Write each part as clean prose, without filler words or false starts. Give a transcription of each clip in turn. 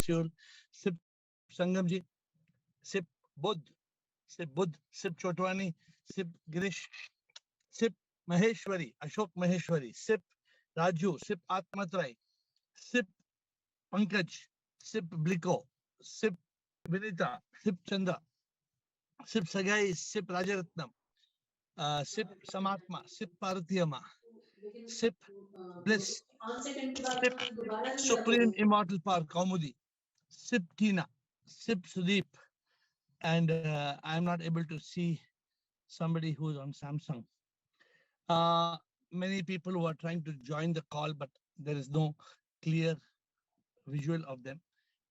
Seul, Sip Sangamji, Sip Buddh, Sip Chotwani, Sip Girish, Sip Maheshwari, Ashok Maheshwari, Sip Raju, Sip Atmatrai, Sip Pankaj, Sip Bliko, Sip Vinita, Sip Chanda, Sip Sagai, Sip Rajaratnam, Sip Samatma, Sip Paratiyama, Sip Bliss, Sip Supreme Immortal Power, Kaumudi, Sip Tina, Sip Sudeep, and I'm not able to see somebody who's on Samsung. Many people who are trying to join the call, but there is no clear visual of them.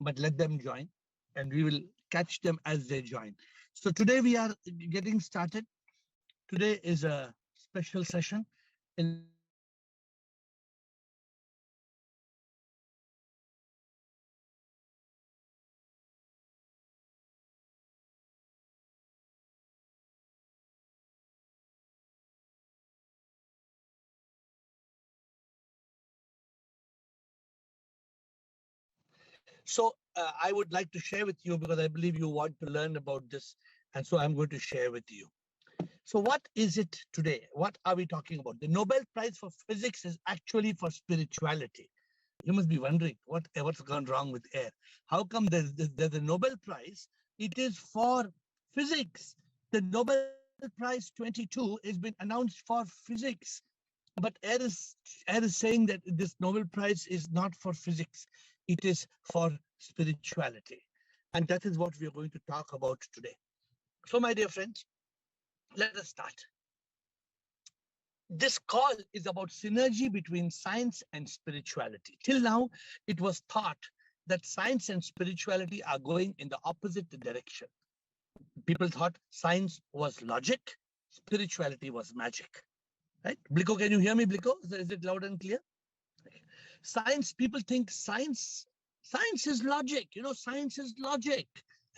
But let them join, and we will catch them as they join. So today we are getting started. Today is a special session in which we are going to talk about So I would like to share with you because I believe you want to learn about this. And so I'm going to share with you. So what is it today? What are we talking about? The Nobel Prize for Physics is actually for spirituality. You must be wondering what's gone wrong with AiR. How come there's a Nobel Prize? It is for physics. The Nobel Prize 22 has been announced for physics. But AiR is saying that this Nobel Prize is not for physics. It is for spirituality. And that is what we are going to talk about today. So, my dear friends, let us start. This call is about synergy between science and spirituality. Till now, it was thought that science and spirituality are going in the opposite direction. People thought science was logic, spirituality was magic. Right? Bliko, can you hear me, Bliko? Is it loud and clear? Science, people think science is logic. Science is logic.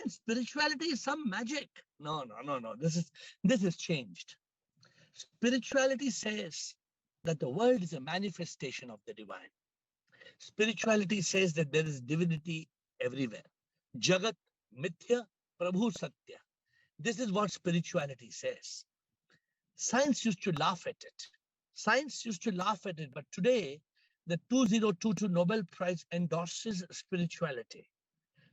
And spirituality is some magic. No. This is changed. Spirituality says that the world is a manifestation of the divine. Spirituality says that there is divinity everywhere. Jagat Mithya Prabhu Satya. This is what spirituality says. Science used to laugh at it. But today, the 2022 Nobel Prize endorses spirituality.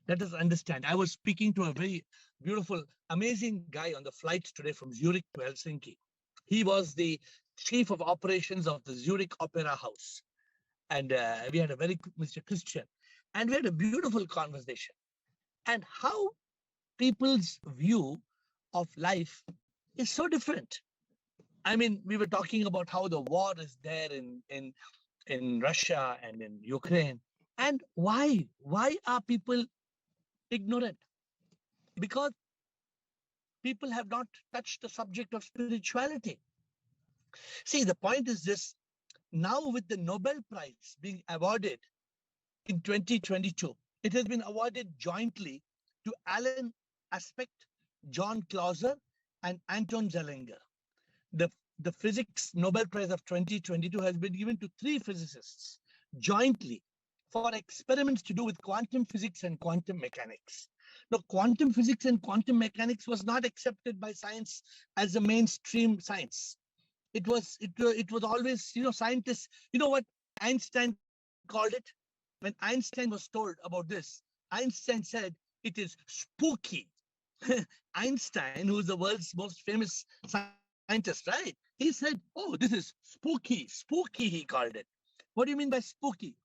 Let us understand. I was speaking to a very beautiful, amazing guy on the flight today from Zurich to Helsinki. He was the chief of operations of the Zurich Opera House. And we had Mr. Christian, and we had a beautiful conversation. And how people's view of life is so different. I mean, we were talking about how the war is there in Russia and in Ukraine. And why? Why are people ignorant? Because people have not touched the subject of spirituality. See, the point is this. Now with the Nobel Prize being awarded in 2022, it has been awarded jointly to Alan Aspect, John Clauser, and Anton Zeilinger. The Physics Nobel Prize of 2022 has been given to 3 physicists jointly for experiments to do with quantum physics and quantum mechanics. Now, quantum physics and quantum mechanics was not accepted by science as a mainstream science. It was always, scientists, what Einstein called it? When Einstein was told about this, Einstein said it is spooky. Einstein, who is the world's most famous scientist, right? He said, oh, this is spooky. Spooky, he called it. What do you mean by spooky?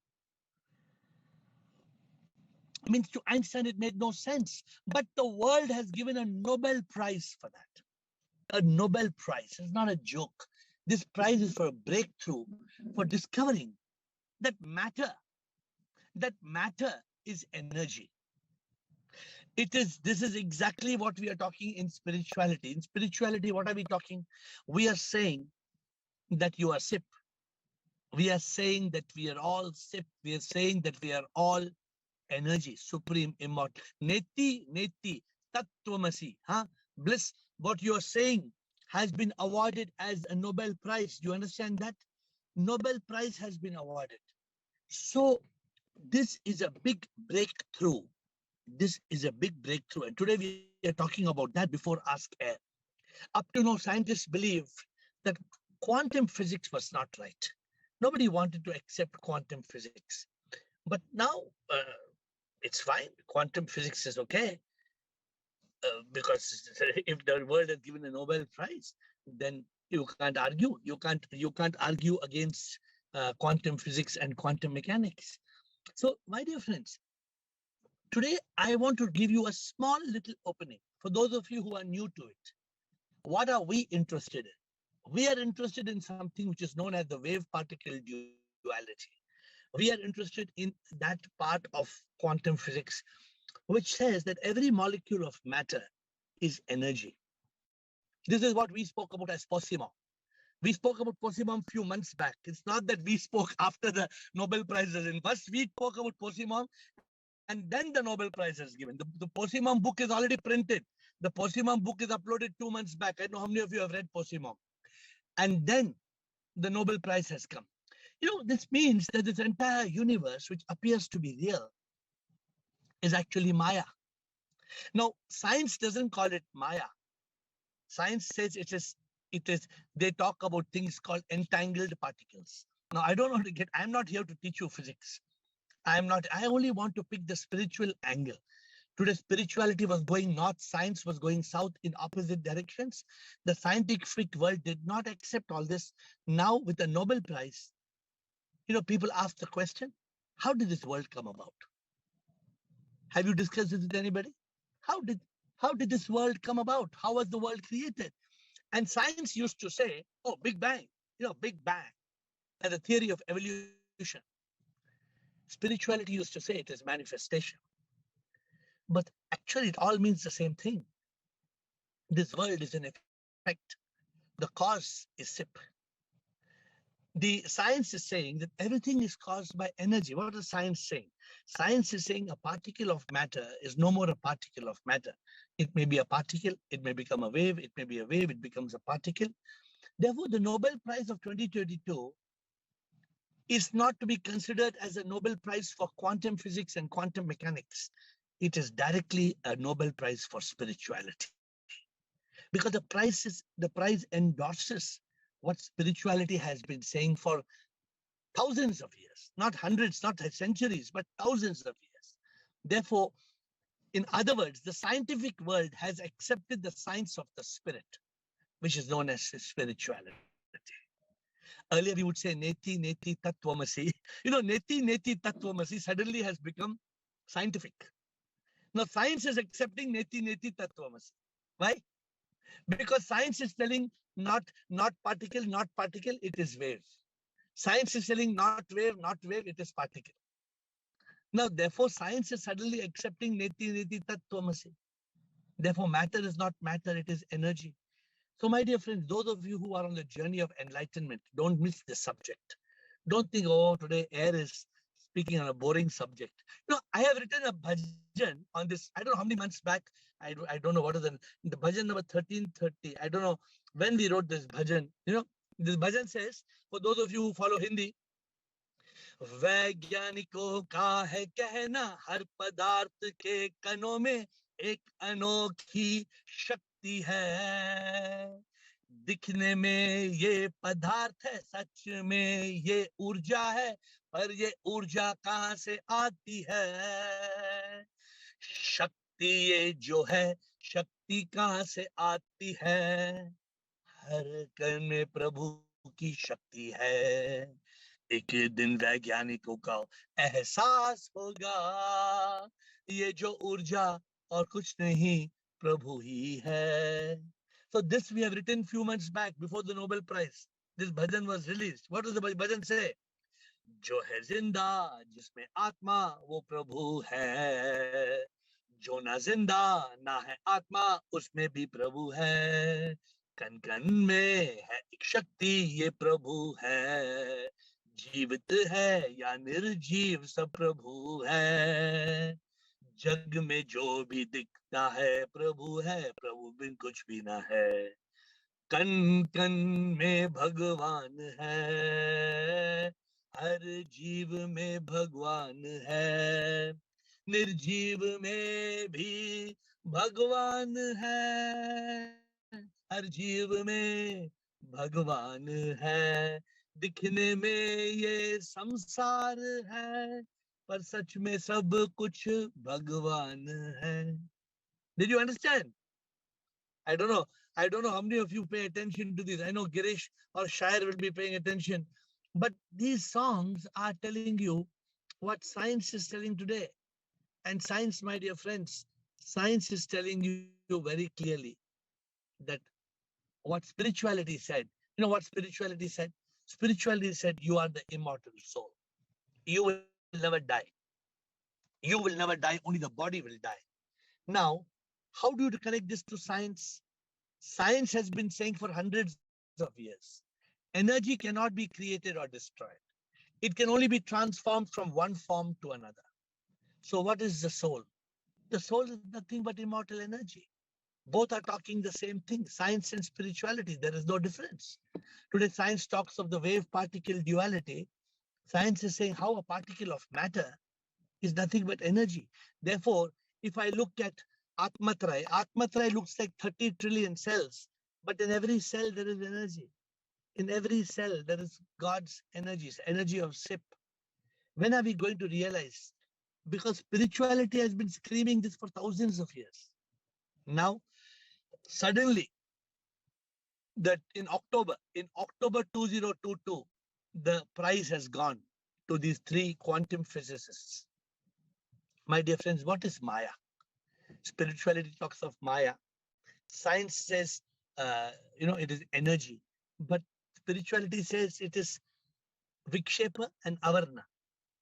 I mean, to Einstein, it made no sense. But the world has given a Nobel Prize for that. A Nobel Prize. It's not a joke. This prize is for a breakthrough, for discovering that matter is energy. This is exactly what we are talking in spirituality. In spirituality, what are we talking? We are saying that you are SIP. We are saying that we are all SIP. We are saying that we are all energy, supreme, immortal. Neti, tattvamasi. Bliss, what you are saying has been awarded as a Nobel Prize. Do you understand that? Nobel Prize has been awarded. So This is a big breakthrough. This is a big breakthrough. And today we are talking about that before Ask Air. Up to now, scientists believed that quantum physics was not right. Nobody wanted to accept quantum physics. But now it's fine. Quantum physics is okay because if the world has given a Nobel Prize, then you can't argue. You can't argue against quantum physics and quantum mechanics. So, my dear friends, today I want to give you a small little opening for those of you who are new to it. What are we interested in? We are interested in something which is known as the wave particle duality. We are interested in that part of quantum physics which says that every molecule of matter is energy. This is what we spoke about as Posima. We spoke about Posimon a few months back. It's not that we spoke after the Nobel Prize is in. First, we spoke about Posimon, and then the Nobel Prize is given. The Posimon book is already printed. The Posimon book is uploaded 2 months back. I don't know how many of you have read Posimon. And then the Nobel Prize has come. This means that this entire universe, which appears to be real, is actually Maya. Now, science doesn't call it Maya. Science says they talk about things called entangled particles. Now, I don't want to I'm not here to teach you physics. I only want to pick the spiritual angle. Today, spirituality was going north, science was going south in opposite directions. The scientific world did not accept all this. Now, with the Nobel Prize, people ask the question, how did this world come about? Have you discussed this with anybody? How did this world come about? How was the world created? And science used to say, oh, Big Bang, Big Bang, and the theory of evolution. Spirituality used to say it is manifestation. But actually, it all means the same thing. This world is an effect. The cause is SIP. The science is saying that everything is caused by energy. What is science saying? Science is saying a particle of matter is no more a particle of matter. It may be a particle, it may become a wave, it may be a wave, it becomes a particle. Therefore, the Nobel Prize of 2022 is not to be considered as a Nobel Prize for quantum physics and quantum mechanics. It is directly a Nobel Prize for spirituality. Because the prize endorses what spirituality has been saying for thousands of years, not hundreds, not centuries, but thousands of years. Therefore, in other words, the scientific world has accepted the science of the spirit, which is known as spirituality. Earlier, we would say Neti, Neti, Tattvamasi. Neti, Neti, Tattvamasi suddenly has become scientific. Now, science is accepting Neti, Neti, Tattvamasi. Why? Because science is telling not particle, it is wave. Science is telling not wave, it is particle. Now, therefore, science is suddenly accepting Neti, Neti, Tattvamasi. Therefore, matter is not matter, it is energy. So, my dear friends, those of you who are on the journey of enlightenment, don't miss this subject. Don't think, oh, today AiR is speaking on a boring subject. I have written a bhajan on this, I don't know how many months back. I don't know what is the bhajan number 1330. I don't know when we wrote this bhajan. This bhajan says, for those of you who follow Hindi, वैज्ञानिकों का है कहना हर पदार्थ के कणों में एक अनोखी शक्ति है. दिखने में ये पदार्थ है, सच में ये ऊर्जा है, पर ये ऊर्जा कहाँ से आती है? शक्ति ये जो है, शक्ति कहाँ से आती है? हर कण में प्रभु की शक्ति है. एक दिन वैज्ञानिकों का एहसास होगा, ये जो ऊर्जा और कुछ नहीं, प्रभु ही है. So this we have written few months back before the Nobel Prize. This bhajan was released. What does the bhajan say? जो है जिंदा जिसमें आत्मा वो प्रभु है, जो ना जिंदा ना है आत्मा उसमें भी प्रभु है. कण कण में है एक शक्ति ये प्रभु है, जीवित है या निर्जीव सब प्रभु है. जग में जो भी दिखता है प्रभु है, प्रभु बिन कुछ भी ना है. कण कण में भगवान है, हर जीव में भगवान है, निर्जीव में भी भगवान है, हर जीव में भगवान है, दिखने में ये संसार है, पर सच में सब कुछ भगवान है. Did you understand? I don't know. I don't know how many of you pay attention to this. I know Girish or Shair will be paying attention. But these songs are telling you what science is telling today. And science, my dear friends, science is telling you very clearly that what spirituality said. You know what spirituality said? Spirituality said you are the immortal soul. You will never die. You will never die, only the body will die. Now, how do you connect this to science? Science has been saying for hundreds of years, energy cannot be created or destroyed. It can only be transformed from one form to another. So what is the soul? The soul is nothing but immortal energy. Both are talking the same thing, science and spirituality. There is no difference. Today, science talks of the wave-particle duality. Science is saying how a particle of matter is nothing but energy. Therefore, if I look at Atmatrai looks like 30 trillion cells, but in every cell there is energy. In every cell there is God's energies, energy of SIP. When are we going to realize? Because spirituality has been screaming this for thousands of years. Now, suddenly, that in October 2022, the prize has gone to these three quantum physicists. My dear friends, what is Maya? Spirituality talks of Maya. Science says, it is energy. But spirituality says it is Vikshepa and Avarna,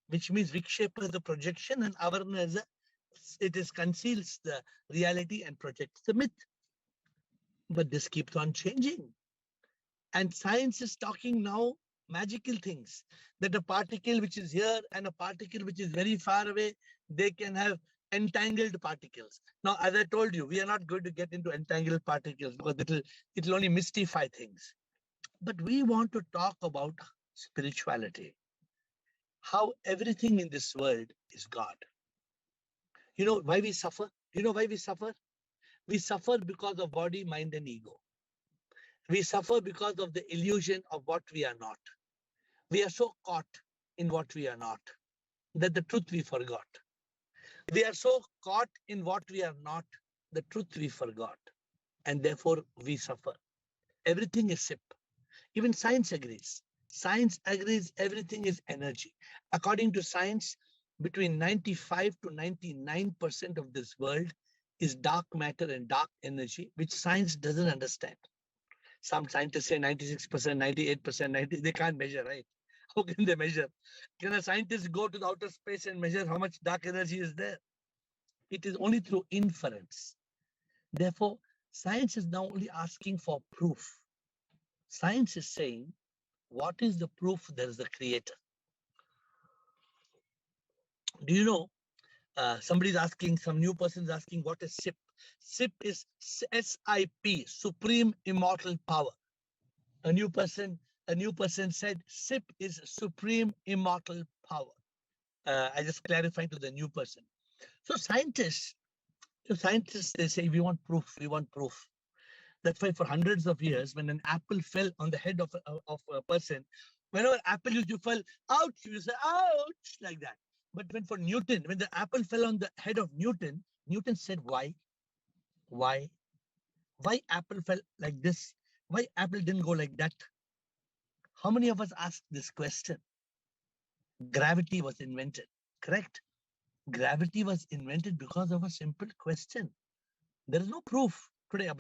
which means Vikshepa is the projection and Avarna is it conceals the reality and projects the myth. But this keeps on changing. And science is talking now magical things, that a particle which is here and a particle which is very far away, they can have entangled particles. Now, as I told you, we are not going to get into entangled particles because it'll only mystify things. But we want to talk about spirituality, how everything in this world is God. You know why we suffer? You know why we suffer? We suffer because of body, mind, and ego. We suffer because of the illusion of what we are not. We are so caught in what we are not that the truth we forgot. We are so caught in what we are not, the truth we forgot. And therefore we suffer. Everything is SIP. Even science agrees. Science agrees everything is energy. According to science, between 95 to 99% of this world is dark matter and dark energy, which science doesn't understand. Some scientists say 96%, 98%, they can't measure, right? How can they measure? Can a scientist go to the outer space and measure how much dark energy is there? It is only through inference. Therefore, science is now only asking for proof. Science is saying, what is the proof there is a creator? Do you know, somebody's asking, some new person is asking, what is SIP? SIP is SIP, Supreme Immortal Power. A new person said SIP is Supreme Immortal Power. I just clarified to the new person. So scientists, they say, we want proof. That's why for hundreds of years, when an apple fell on the head of a person, whenever apple used to fall, ouch, you say, ouch, like that. But when the apple fell on the head of Newton, Newton said, why? Why apple fell like this? Why apple didn't go like that? How many of us asked this question? Gravity was invented, correct? Gravity was invented because of a simple question. There is no proof today.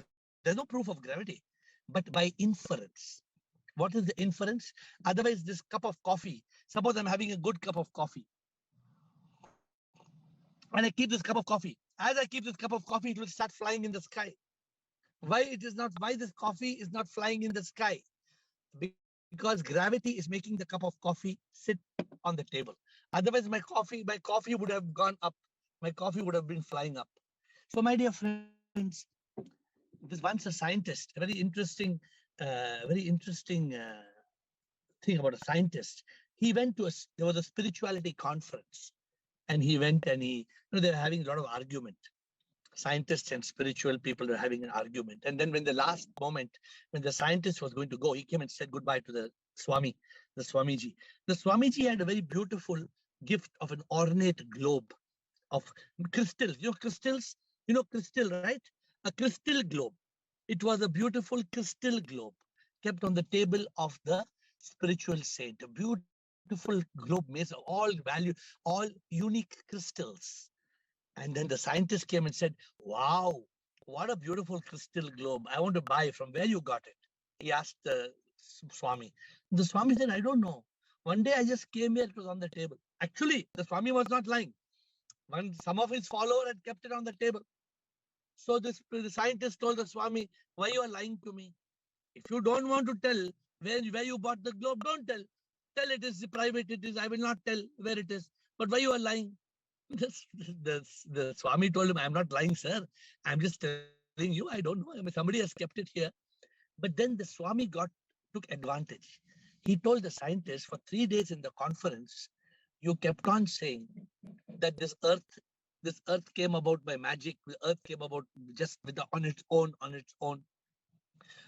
There's no proof of gravity, but by inference. What is the inference? Otherwise, this cup of coffee, suppose I'm having a good cup of coffee, and I keep this cup of coffee. As I keep this cup of coffee, it will start flying in the sky. Why this coffee is not flying in the sky? Because gravity is making the cup of coffee sit on the table. Otherwise, my coffee would have gone up. My coffee would have been flying up. So, my dear friends, there's once a scientist, a very interesting thing about a scientist. He went to there was a spirituality conference, and he went and they were having a lot of argument. Scientists and spiritual people were having an argument. And then when the last moment, when the scientist was going to go, he came and said goodbye to the Swami, the Swamiji. The Swamiji had a very beautiful gift of an ornate globe of crystals. Crystals, crystal, right? A crystal globe. It was a beautiful crystal globe kept on the table of the spiritual saint. A beautiful globe made of all unique crystals. And then the scientist came and said, wow, what a beautiful crystal globe. I want to buy. From where you got it? He asked the Swami. The Swami said, I don't know. One day I just came here, it was on the table. Actually, the Swami was not lying. Some of his followers had kept it on the table. So the scientist told the Swami, why you are lying to me? If you don't want to tell where you bought the globe, don't tell. Tell it is private, I will not tell where it is. But why you are lying? The Swami told him, I'm not lying, sir. I'm just telling you, I don't know. Somebody has kept it here. But then the Swami took advantage. He told the scientists for 3 days in the conference, you kept on saying that this earth came about by magic. The earth came about just on its own.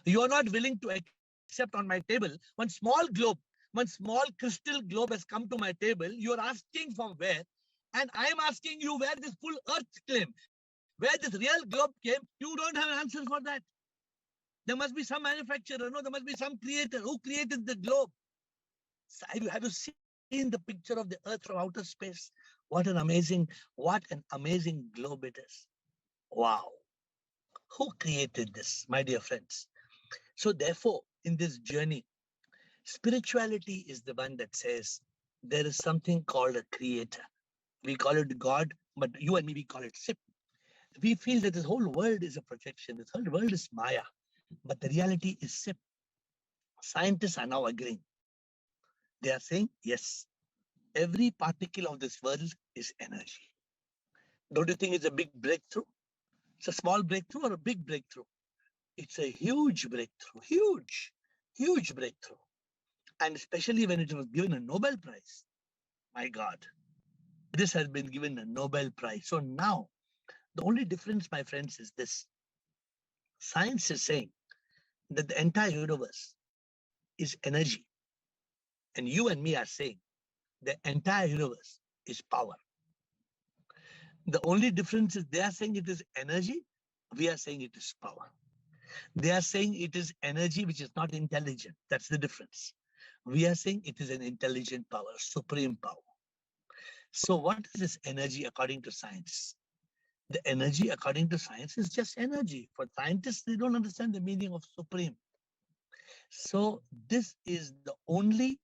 You are not willing to accept on my table one small crystal globe has come to my table. You are asking from where? And I am asking you where this full earth came, where this real globe came. You don't have an answer for that. There must be some manufacturer, there must be some creator who created the globe. So have you seen the picture of the earth from outer space? What an amazing globe it is. Wow. Who created this, my dear friends? So therefore, in this journey, spirituality is the one that says there is something called a creator. We call it God, but you and me, we call it Sip. We feel that this whole world is a projection. This whole world is Maya, but the reality is Sip. Scientists are now agreeing. They are saying, yes, every particle of this world is energy. Don't you think it's a big breakthrough? It's a small breakthrough or a big breakthrough? It's a huge breakthrough, huge breakthrough. And especially when it was given a Nobel Prize. My God, this has been given a Nobel Prize. So now, the only difference, my friends, is this. Science is saying that the entire universe is energy. And you and me are saying the entire universe is power. The only difference is they are saying it is energy. We are saying it is power. They are saying it is energy which is not intelligent. That's the difference. We are saying it is an intelligent power, supreme power. So what is this energy according to science? The energy according to science is just energy. For scientists, they don't understand the meaning of supreme. So this is the only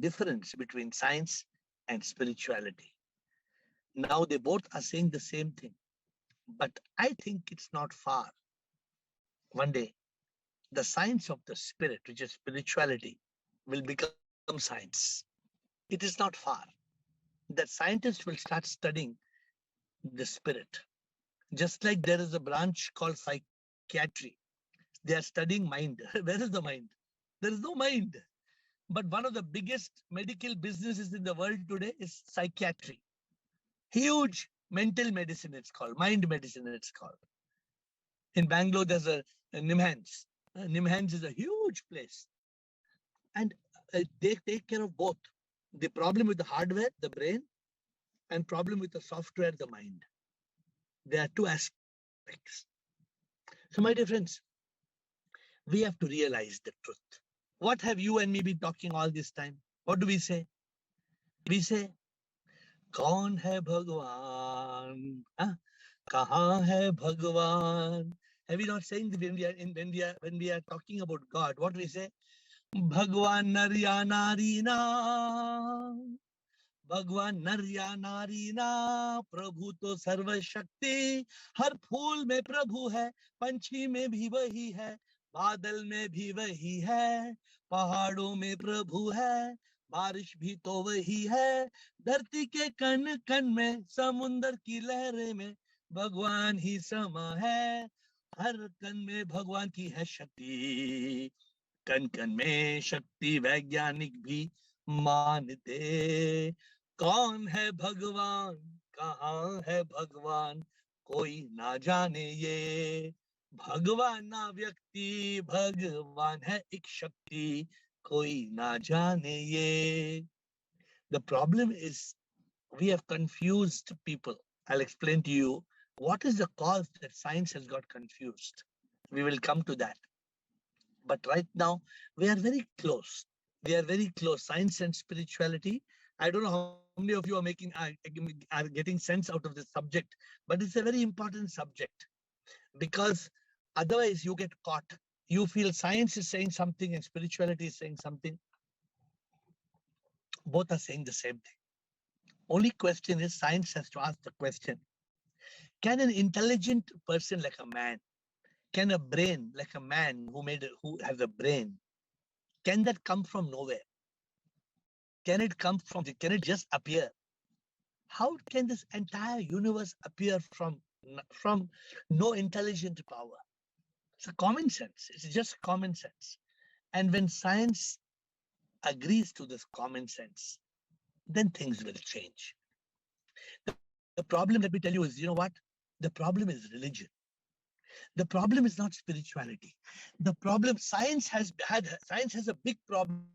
difference between science and spirituality. Now they both are saying the same thing, but I think it's not far. One day, the science of the spirit, which is spirituality, will become science. It is not far that scientists will start studying the spirit. Just like there is a branch called psychiatry. They are studying mind. Where is the mind? There is no mind. But one of the biggest medical businesses in the world today is psychiatry. Huge mental medicine, it's called. Mind medicine, it's called. In Bangalore, there's a Nimhans. Nimhans is a huge place. And they take care of both. The problem with the hardware, the brain, and problem with the software, the mind. There are two aspects. So my dear friends, we have to realize the truth. What have you and me been talking all this time? What do we say? We say, Kaun hai Bhagwan? Kahan hai Bhagwan? Have we not saying that when we are talking about God, what do we say? Bhagwan Narya Narina. भगवान नर या नारी ना, प्रभु तो सर्वशक्ति, हर फूल में प्रभु है, पंछी में भी वही है, बादल में भी वही है, पहाड़ों में प्रभु है, बारिश भी तो वही है, धरती के कण कण में, समुंदर की लहरें में भगवान ही समा है, हर कण में भगवान की है शक्ति, कण कण में शक्ति, वैज्ञानिक भी मानते कौन है भगवान, कहाँ है भगवान, कोई ना जाने ये, भगवान ना व्यक्ति, भगवान है एक शक्ति, कोई ना जाने ये. The problem is we have confused people. I'll explain to you what is the cause that science has got confused. We will come to that. But right now, we are very close. We are very close. Science and spirituality. I don't know how many of you are are getting sense out of this subject, but it's a very important subject because otherwise you get caught. You feel science is saying something and spirituality is saying something. Both are saying the same thing. Only question is science has to ask the question: can an intelligent person like a man, can a brain like a man who has a brain, can that come from nowhere? Can it come from? Can it just appear? How can this entire universe appear from no intelligent power? It's a common sense. It's just common sense. And when science agrees to this common sense, then things will change. The problem, let me tell you, is what? The problem is religion. The problem is not spirituality. The problem, science has a big problem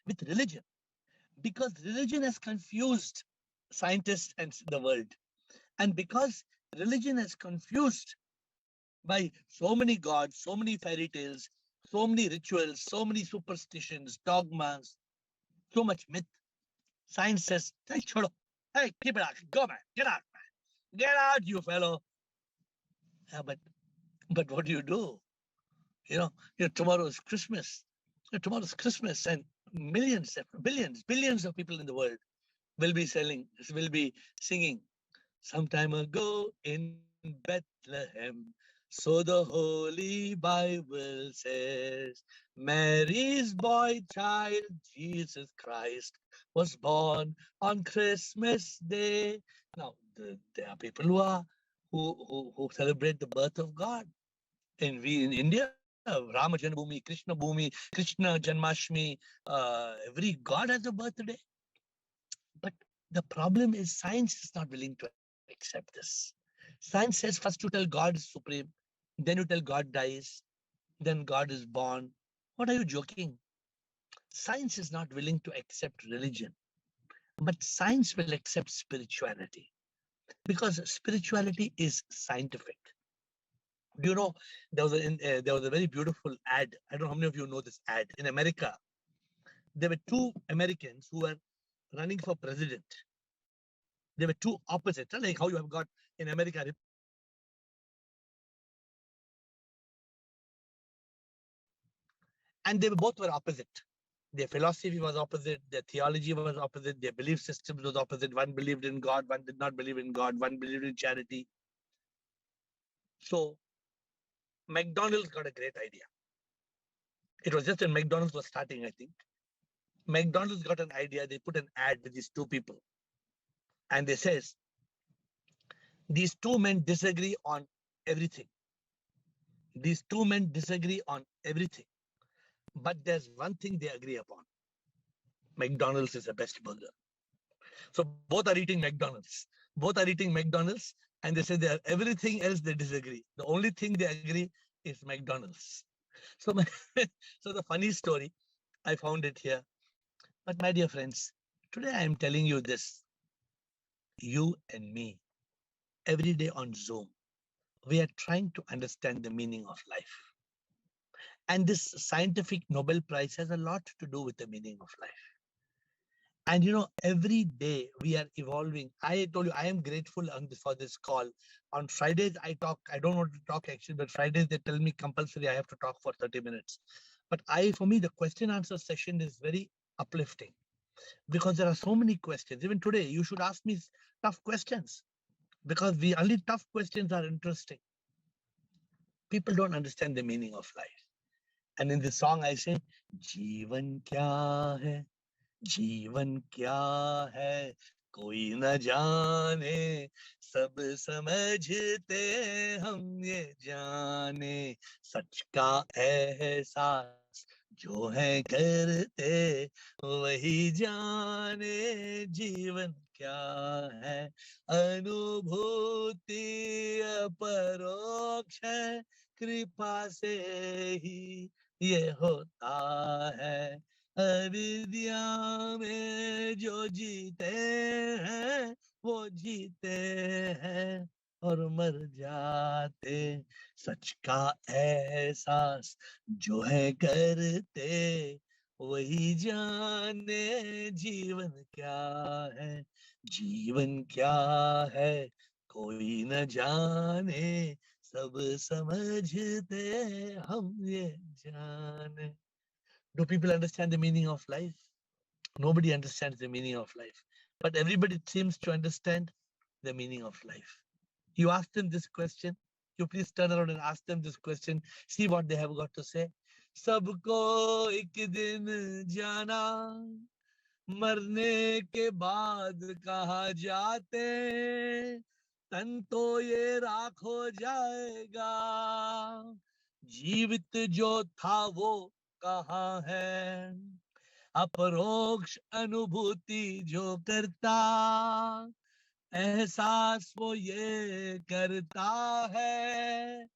with religion because religion has confused scientists and the world. And because religion has confused by so many gods, so many fairy tales, so many rituals, so many superstitions, dogmas, so much myth, science says, hey, chodo. Hey, keep it out. Go, man. Get out, man. Get out, you fellow. Yeah, but what do? Tomorrow is Christmas. Tomorrow is Christmas, and millions, billions of people in the world will be singing. Some time ago in Bethlehem, so the Holy Bible says, Mary's boy child, Jesus Christ, was born on Christmas Day. Now, there are people who celebrate the birth of God. And we in India, Rama Janmabhoomi, Krishna Janmashtami, every God has a birthday. But the problem is science is not willing to accept this. Science says first you tell God is supreme, then you tell God dies, then God is born. What are you joking? Science is not willing to accept religion, but science will accept spirituality because spirituality is scientific. Do you know there was a very beautiful ad? I don't know how many of you know this ad. In America, there were two Americans who were running for president. They were two opposites, like how you have got in America. And they both were opposite. Their philosophy was opposite, their theology was opposite, their belief systems was opposite. One believed in God, one did not believe in God, one believed in charity. So McDonald's got a great idea. It was just when McDonald's was starting, I think. McDonald's got an idea. They put an ad with these two people. And they says, these two men disagree on everything. These two men disagree on everything. But there's one thing they agree upon. McDonald's is the best burger. So both are eating McDonald's. Both are eating McDonald's. And they say everything else they disagree. The only thing they agree is McDonald's. So, so the funny story, I found it here. But my dear friends, today I am telling you this. You and me, every day on Zoom, we are trying to understand the meaning of life. And this scientific Nobel Prize has a lot to do with the meaning of life. And every day we are evolving. I told you, I am grateful for this call. On Fridays, I talk. I don't want to talk actually, but Fridays they tell me compulsory I have to talk for 30 minutes. But for me, the question answer session is very uplifting because there are so many questions. Even today, you should ask me tough questions because only tough questions are interesting. People don't understand the meaning of life. And in the song, I say, Jeevan kya hai? जीवन क्या है कोई न जाने सब समझते हम ये जाने सच का एहसास एहसास जो है करते वही जाने जीवन क्या है, अनुभूति अपरोक्ष है, कृपा से ही ये होता है, अविद्या में जो जीते हैं वो जीते हैं और मर जाते, सच का एहसास जो है करते वही जाने जीवन क्या है, जीवन क्या है कोई न जाने, सब समझते हम ये जाने. Do people understand the meaning of life? Nobody understands the meaning of life, but everybody seems to understand the meaning of life. You ask them this question, you please turn around and ask them this question, see what they have got to say. सबको एक दिन जाना, मरने के बाद कहाँ जाते, तन तो ये राख हो जाएगा, जीवित जो था वो कहाँ है, अपरोक्ष अनुभूति जो करता, एहसास वो ये करता है,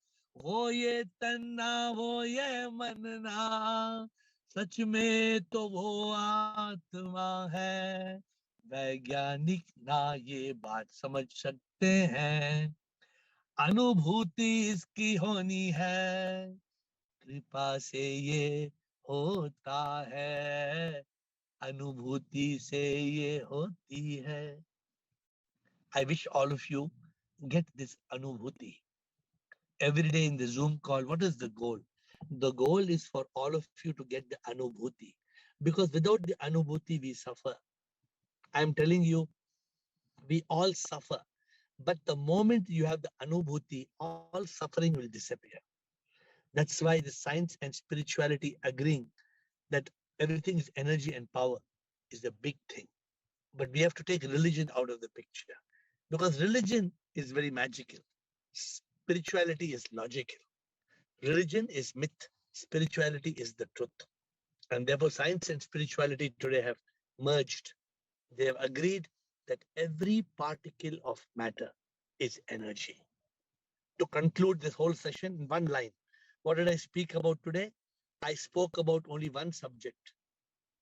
वो ये तन्ना वो ये मनना, सच में तो वो आत्मा है, वैज्ञानिक ना ये बात समझ सकते हैं, अनुभूति इसकी होनी है, कृपा से ये होता है, अनुभूति से ये होती है. I wish all of you get this anubhuti. Every day in the Zoom call, what is the goal? The goal is for all of you to get the anubhuti. Because without the anubhuti, we suffer. I'm telling you, we all suffer. But the moment you have the anubhuti, all suffering will disappear. That's why the science and spirituality agreeing that everything is energy and power is a big thing. But we have to take religion out of the picture. Because religion is very magical. Spirituality is logical. Religion is myth. Spirituality is the truth. And therefore, science and spirituality today have merged. They have agreed that every particle of matter is energy. To conclude this whole session in one line, what did I speak about today? I spoke about only one subject.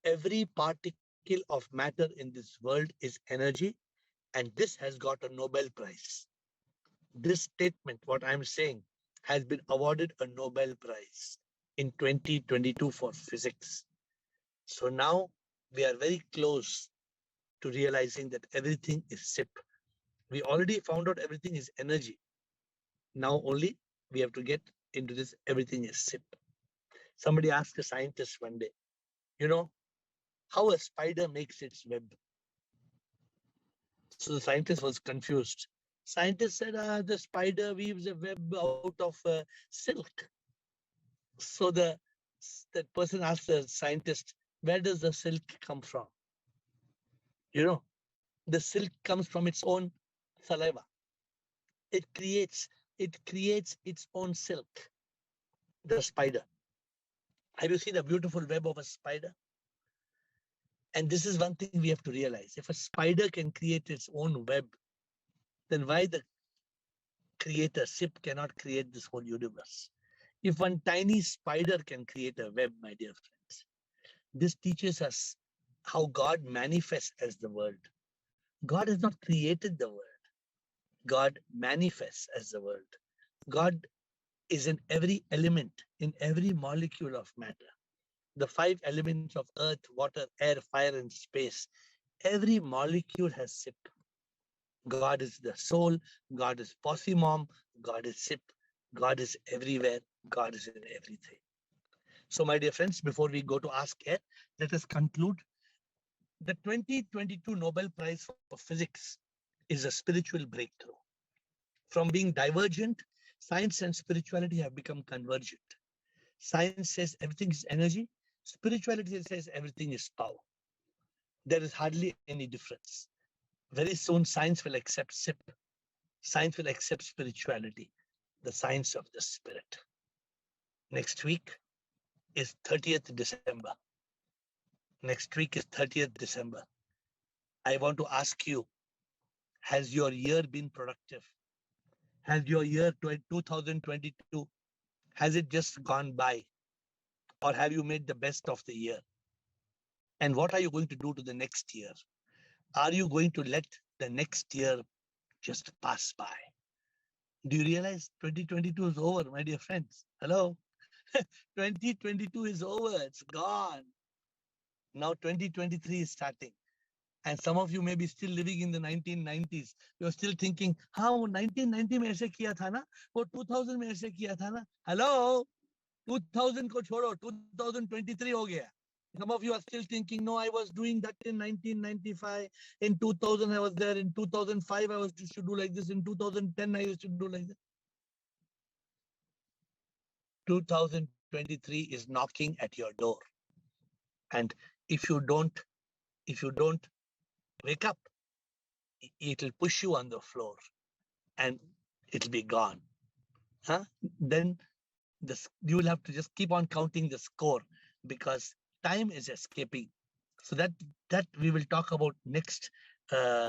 Every particle of matter in this world is energy, and this has got a Nobel Prize. This statement, what I'm saying, has been awarded a Nobel Prize in 2022 for physics. So now we are very close to realizing that everything is SIP. We already found out everything is energy. Now only we have to get into this, everything is SIP. Somebody asked a scientist one day, you know, how a spider makes its web. So the scientist was confused. Scientist said, the spider weaves a web out of silk. So that person asked the scientist, where does the silk come from? You know, the silk comes from its own saliva. It creates its own silk, the spider. Have you seen a beautiful web of a spider? And this is one thing we have to realize. If a spider can create its own web, then why the creator, SIP, cannot create this whole universe? If one tiny spider can create a web, my dear friends, this teaches us how God manifests as the world. God has not created the world. God manifests as the world. God is in every element, in every molecule of matter. The 5 elements of earth, water, air, fire, and space. Every molecule has SIP. God is the soul. God is Possimom. God is SIP. God is everywhere. God is in everything. So, my dear friends, before we go to Ask AiR, let us conclude. The 2022 Nobel Prize for Physics is a spiritual breakthrough. From being divergent, science and spirituality have become convergent. Science says everything is energy. Spirituality says everything is power. There is hardly any difference. Very soon, science will accept SIP. Science will accept spirituality, the science of the spirit. Next week, is 30th December. Next week is 30th December. I want to ask you, has your year been productive? Has your year 2022, has it just gone by? Or have you made the best of the year? And what are you going to do to the next year? Are you going to let the next year just pass by? Do you realize 2022 is over, my dear friends? Hello? 2022 is over, it's gone. Now 2023 is starting. And some of you may be still living in the 1990s. You're still thinking, how 1990 में ऐसे किया था ना, वो 2000 में ऐसे किया था ना. Hello? 2000 को छोड़ो, 2023 हो गया. Some of you are still thinking, no, I was doing that in 1995. In 2000, I was there. In 2005, I was used to do like this. In 2010, I used to do like that. 2023 is knocking at your door. And if you don't wake up, it'll push you on the floor and it'll be gone. Huh? Then you will have to just keep on counting the score because time is escaping. So that we will talk about next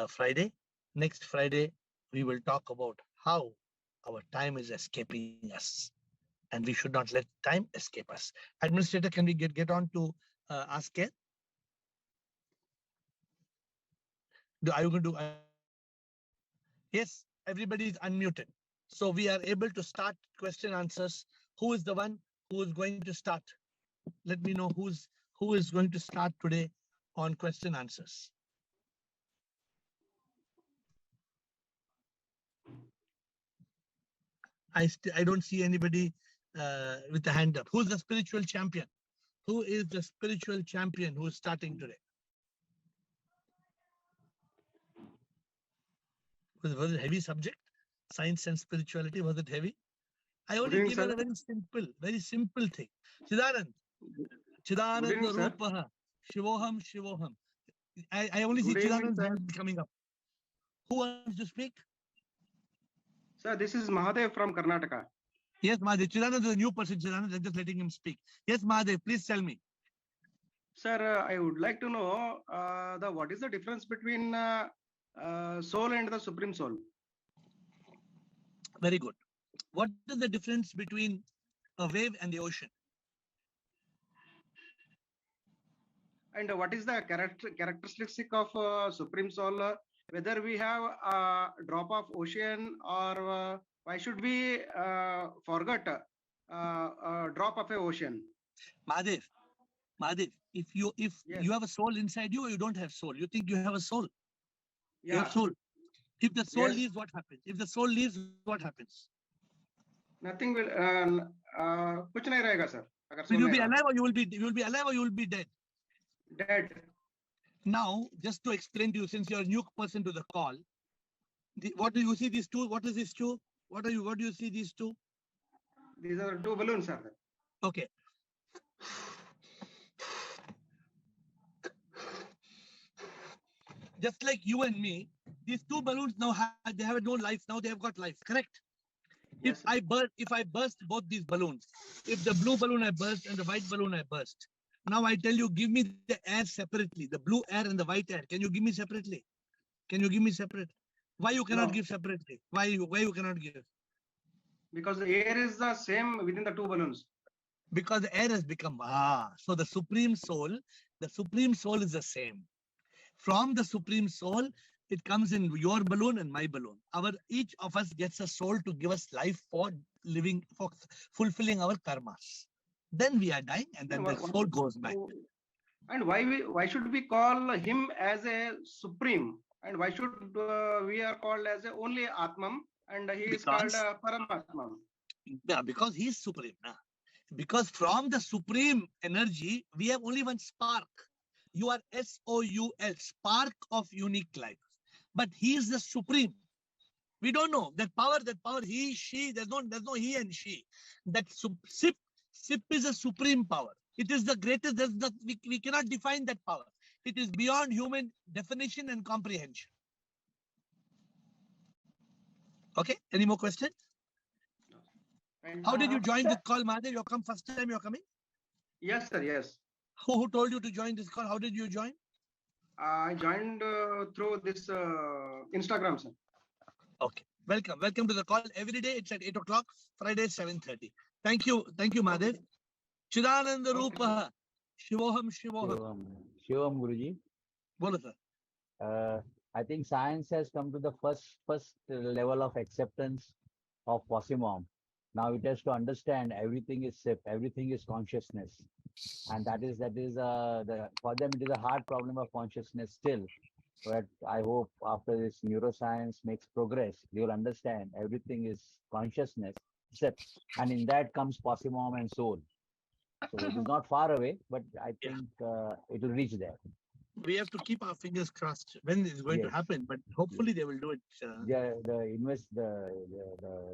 Friday. Next Friday, we will talk about how our time is escaping us. And we should not let time escape us. Administrator, can we get on to ask it? Are you going to? Yes, everybody is unmuted. So we are able to start question answers. Who is the one who is going to start? Let me know who is going to start today on question answers. I don't see anybody with a hand up. Who's the spiritual champion? Who is the spiritual champion who is starting today? Was it a heavy subject? Science and spirituality, was it heavy? I only gave you a very simple thing. Chidanand Rupaha, Shivoham, Shivoham. I only see Chidanand's hand coming up. Who wants to speak? Sir, this is Mahadev from Karnataka. Yes, Mahadev. Chidanand is a new person. Chidanand, I'm just letting him speak. Yes, Mahadev, please tell me. Sir, I would like to know what is the difference between soul and the supreme soul? Very good. What is the difference between a wave and the ocean? And what is the characteristic of supreme soul? Whether we have a drop of ocean or why should we forget a drop of a ocean? Mahadev, if you have a soul inside you or you don't have soul, you think you have a soul. Yeah. You have soul. If the soul leaves, what happens? If the soul leaves, what happens? Nothing will. कुछ नहीं रहेगा, sir. So you'll be alive or you will be alive or you will be dead. Dead. Now, just to explain to you, since you're a new person to the call, what do you see these two? What is this two? What do you see these two? These are two balloons, sir. Okay. Just like you and me, these two balloons now they have no life. Now they have got life. Correct? Yes, if I burst both these balloons, if the blue balloon I burst and the white balloon I burst, now I tell you, give me the air separately, the blue air and the white air. Can you give me separately? Can you give me separate? Why you cannot give separately? Why you cannot give? Because the air is the same within the two balloons. Because the air has become so the supreme soul is the same. From the supreme soul, it comes in your balloon and my balloon. Each of us gets a soul to give us life for living, for fulfilling our karmas. Then we are dying, and then the soul goes back. And why should we call him as a supreme? And why should we are called as a only Atman, and he is called Paramatman? Yeah, because he is supreme. Because from the supreme energy, we have only one spark. You are SOUL, spark of unique life. But he is the supreme. We don't know that power, he, she, there's no he and she. That SIP is a supreme power. It is the greatest, we cannot define that power. It is beyond human definition and comprehension. Okay, any more questions? How did you join the call, Mahadev? You come first time you're coming? Yes, sir. Yes. Who told you to join this call? How did you join? I joined through this Instagram, sir. Okay. Welcome to the call. Every day it's at 8 o'clock, Friday 7:30. Thank you, Madhav. Chidananda Rupa. Shivoham. Shivam Guruji. Bolo, sir. I think science has come to the first level of acceptance of Posimom. Now it has to understand everything is SIP, everything is consciousness, and that is for them it is a hard problem of consciousness still. But I hope after this neuroscience makes progress, they will understand everything is consciousness, SIP, and in that comes Posimom and soul. So it is not far away, but I think it will reach there. We have to keep our fingers crossed when it's going to happen, but hopefully they will do it. The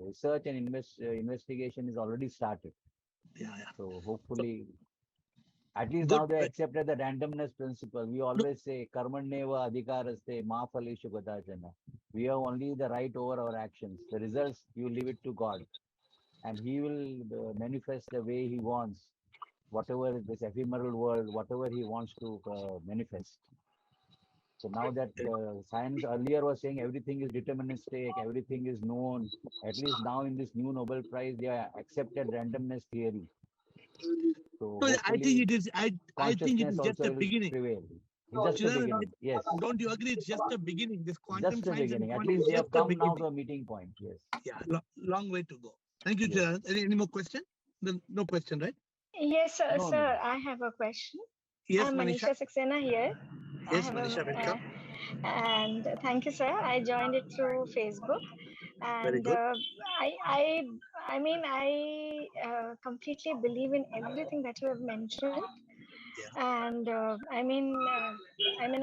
research and investigation is already started. Yeah. So hopefully, at least now they accepted the randomness principle. We always say karmanneva adhikaraste ma phaleshu kadachana. We have only the right over our actions. The results you leave it to God, and He will manifest the way He wants. Whatever this ephemeral world, whatever He wants to manifest. So now that science earlier was saying everything is deterministic, everything is known, at least now in this new Nobel Prize, they have accepted randomness theory. So I think it is. I think it is just a beginning. It's just a beginning. Yes. Don't you agree? It's just a beginning. This quantum just a science beginning. And at least they have come now to a meeting point. Yes. Yeah. Long way to go. Thank you, yes. Any more question? No question, right? Yes, sir. No, sir, no. I have a question. Yes, I'm Manisha Saxena here. Yes, Manisha, welcome. And thank you, sir. I joined it through Facebook, and I mean, I completely believe in everything that you have mentioned. Yeah. And I mean,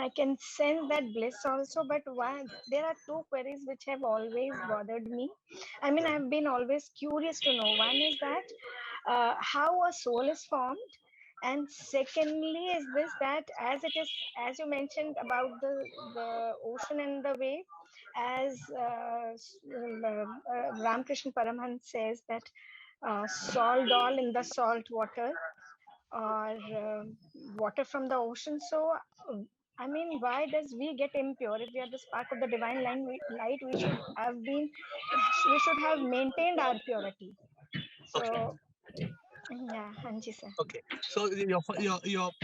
I can sense that bliss also. But why? There are two queries which have always bothered me. I mean, I've been always curious to know. One is that how a soul is formed. And secondly is this, that as it is, as you mentioned about the ocean and the wave, as Ramakrishna Paramhans says that salt all in the salt water, or water from the ocean. So I mean, why does we get impure? If we are the spark of the divine light, we should have maintained our purity. So yeah, Hanji sir. Okay, so your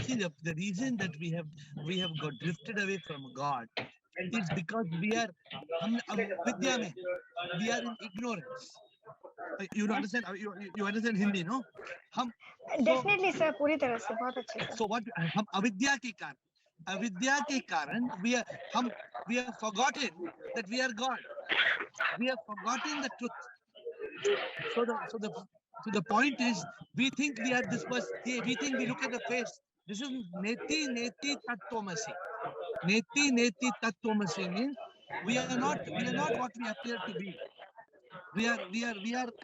see the reason that we have got drifted away from God is because we are we are in ignorance. You understand? You understand Hindi, no? Definitely, sir. पूरी तरह से बहुत अच्छे से. So what? हम अविद्या के कारण we have forgotten that we are God. We have forgotten the truth. So the point is, we think we are this person. We think we look at the face. This is neti tattvamasi. Neti tattvamasi means we are not what we appear to be. We are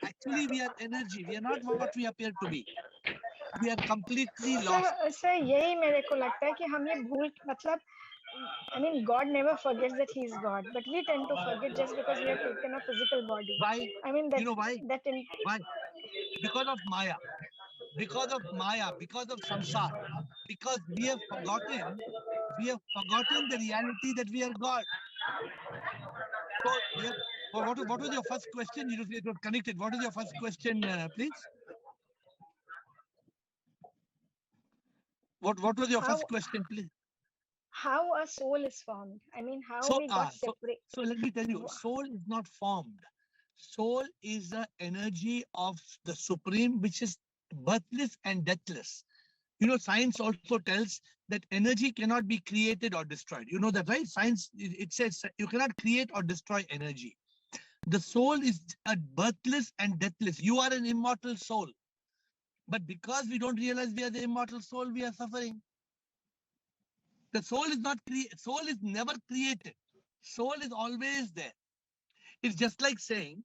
actually we are energy. We are not what we appear to be. We are completely lost. Sir, यही मेरे को लगता है कि हम ये भूल, मतलब I mean, God never forgets that He is God, but we tend to forget just because we have taken a physical body. Why? I mean, that, you know why? Why? Because of Maya. Because of samsara. Because we have forgotten the reality that we are God. So, what was your first question? It was connected. What is your first question, please? What was your first question, please? How a soul is formed? I mean, how we got separate. So let me tell you, soul is not formed. Soul is the energy of the Supreme, which is birthless and deathless. You know, science also tells that energy cannot be created or destroyed. You know that, right? Science, it says you cannot create or destroy energy. The soul is a birthless and deathless. You are an immortal soul. But because we don't realize we are the immortal soul, we are suffering. The soul is not created. Soul is never created. Soul is always there. It's just like saying,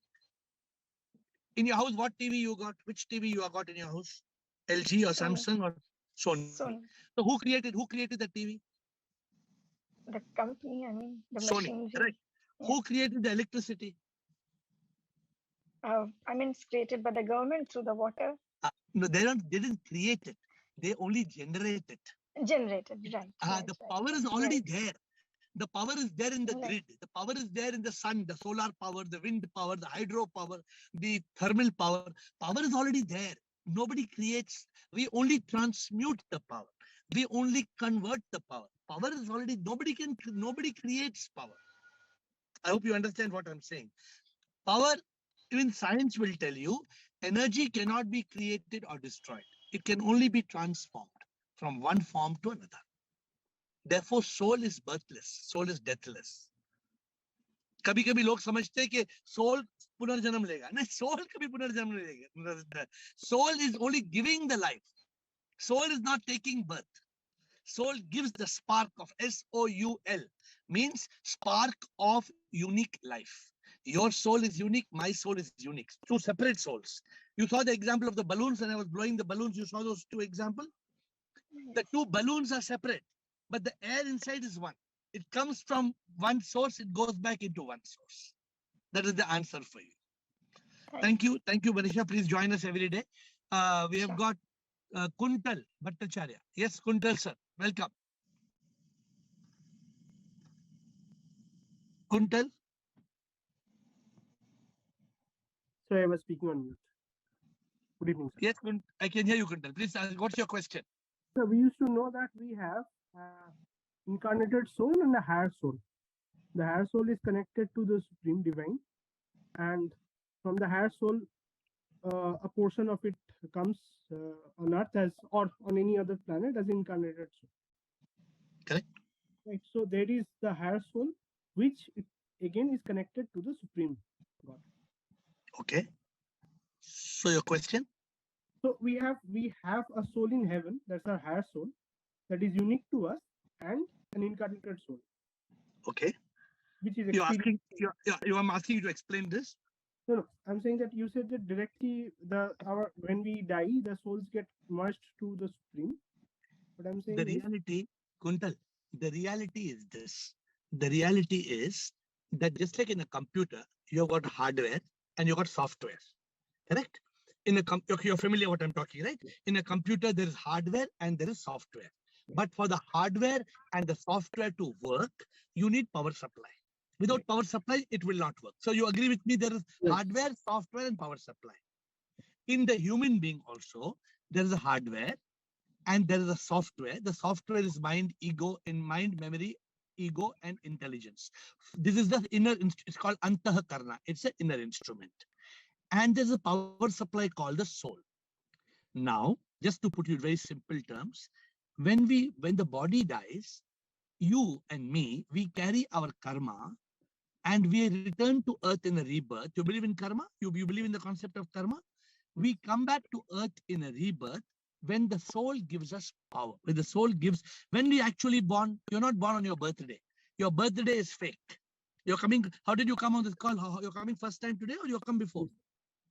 in your house, what TV you got? Which TV you have got in your house? LG or Samsung or Sony? So who created the TV? The company, I mean, the Sony, machinery. correct. Yeah. Who created the electricity? I mean, it's created by the government through the water. No, they didn't create it. They only generate it. Generated, right. The power is already there. The power is there in the grid. The power is there in the sun, the solar power, the wind power, the hydro power, the thermal power. Power is already there. Nobody creates. We only transmute the power. We only convert the power. Power is already, nobody creates power. I hope you understand what I'm saying. Power, even science will tell you, energy cannot be created or destroyed. It can only be transformed from one form to another. Therefore, soul is birthless. Soul is deathless. कभी कभी लोग समझते हैं कि soul पुनर्जन्म लेगा. नहीं, soul कभी पुनर्जन्म नहीं लेगा. Soul is only giving the life. Soul is not taking birth. Soul gives the spark of SOUL, means spark of unique life. Your soul is unique, my soul is unique. Two separate souls. You saw the example of the balloons, and I was blowing the balloons. You saw those two examples? The two balloons are separate, but the air inside is one. It comes from one source, it goes back into one source. That is the answer for you. Thank you. Thank you, Manisha. Please join us every day. We have got Kuntal Bhattacharya. Yes, Kuntal, sir. Welcome. Kuntal? Sorry, I was speaking on mute. Good evening, sir. Yes, I can hear you, Kuntal. Please, what's your question? So we used to know that we have incarnated soul and a higher soul. The higher soul is connected to the Supreme Divine, and from the higher soul, a portion of it comes on Earth as, or on any other planet as incarnated soul. Correct. Right. So there is the higher soul, which again is connected to the Supreme God. Okay. So your question? So we have a soul in heaven, that's our higher soul, that is unique to us, and an incarnated soul. Okay. Which is I'm asking you to explain this. No, I'm saying that you said that directly when we die, the souls get merged to the Supreme. But I'm saying the reality, Kuntal, the reality is this. The reality is that just like in a computer, you've got hardware and you've got software. Correct? You're familiar what I'm talking, right? In a computer, there is hardware and there is software. But for the hardware and the software to work, you need power supply. Without power supply, it will not work. So you agree with me, there is hardware, software, and power supply. In the human being also, there is a hardware and there is a software. The software is mind, ego, and mind, memory, ego, and intelligence. This is the inner, it's called Antaha Karna. It's an inner instrument. And there's a power supply called the soul. Now, just to put it in very simple terms, when the body dies, you and me, we carry our karma and we return to earth in a rebirth. You believe in karma? You believe in the concept of karma? We come back to earth in a rebirth when the soul gives us power. When the soul gives, when we actually born, you're not born on your birthday. Your birthday is fake. You're coming, how did you come on this call? You're coming first time today or you come before?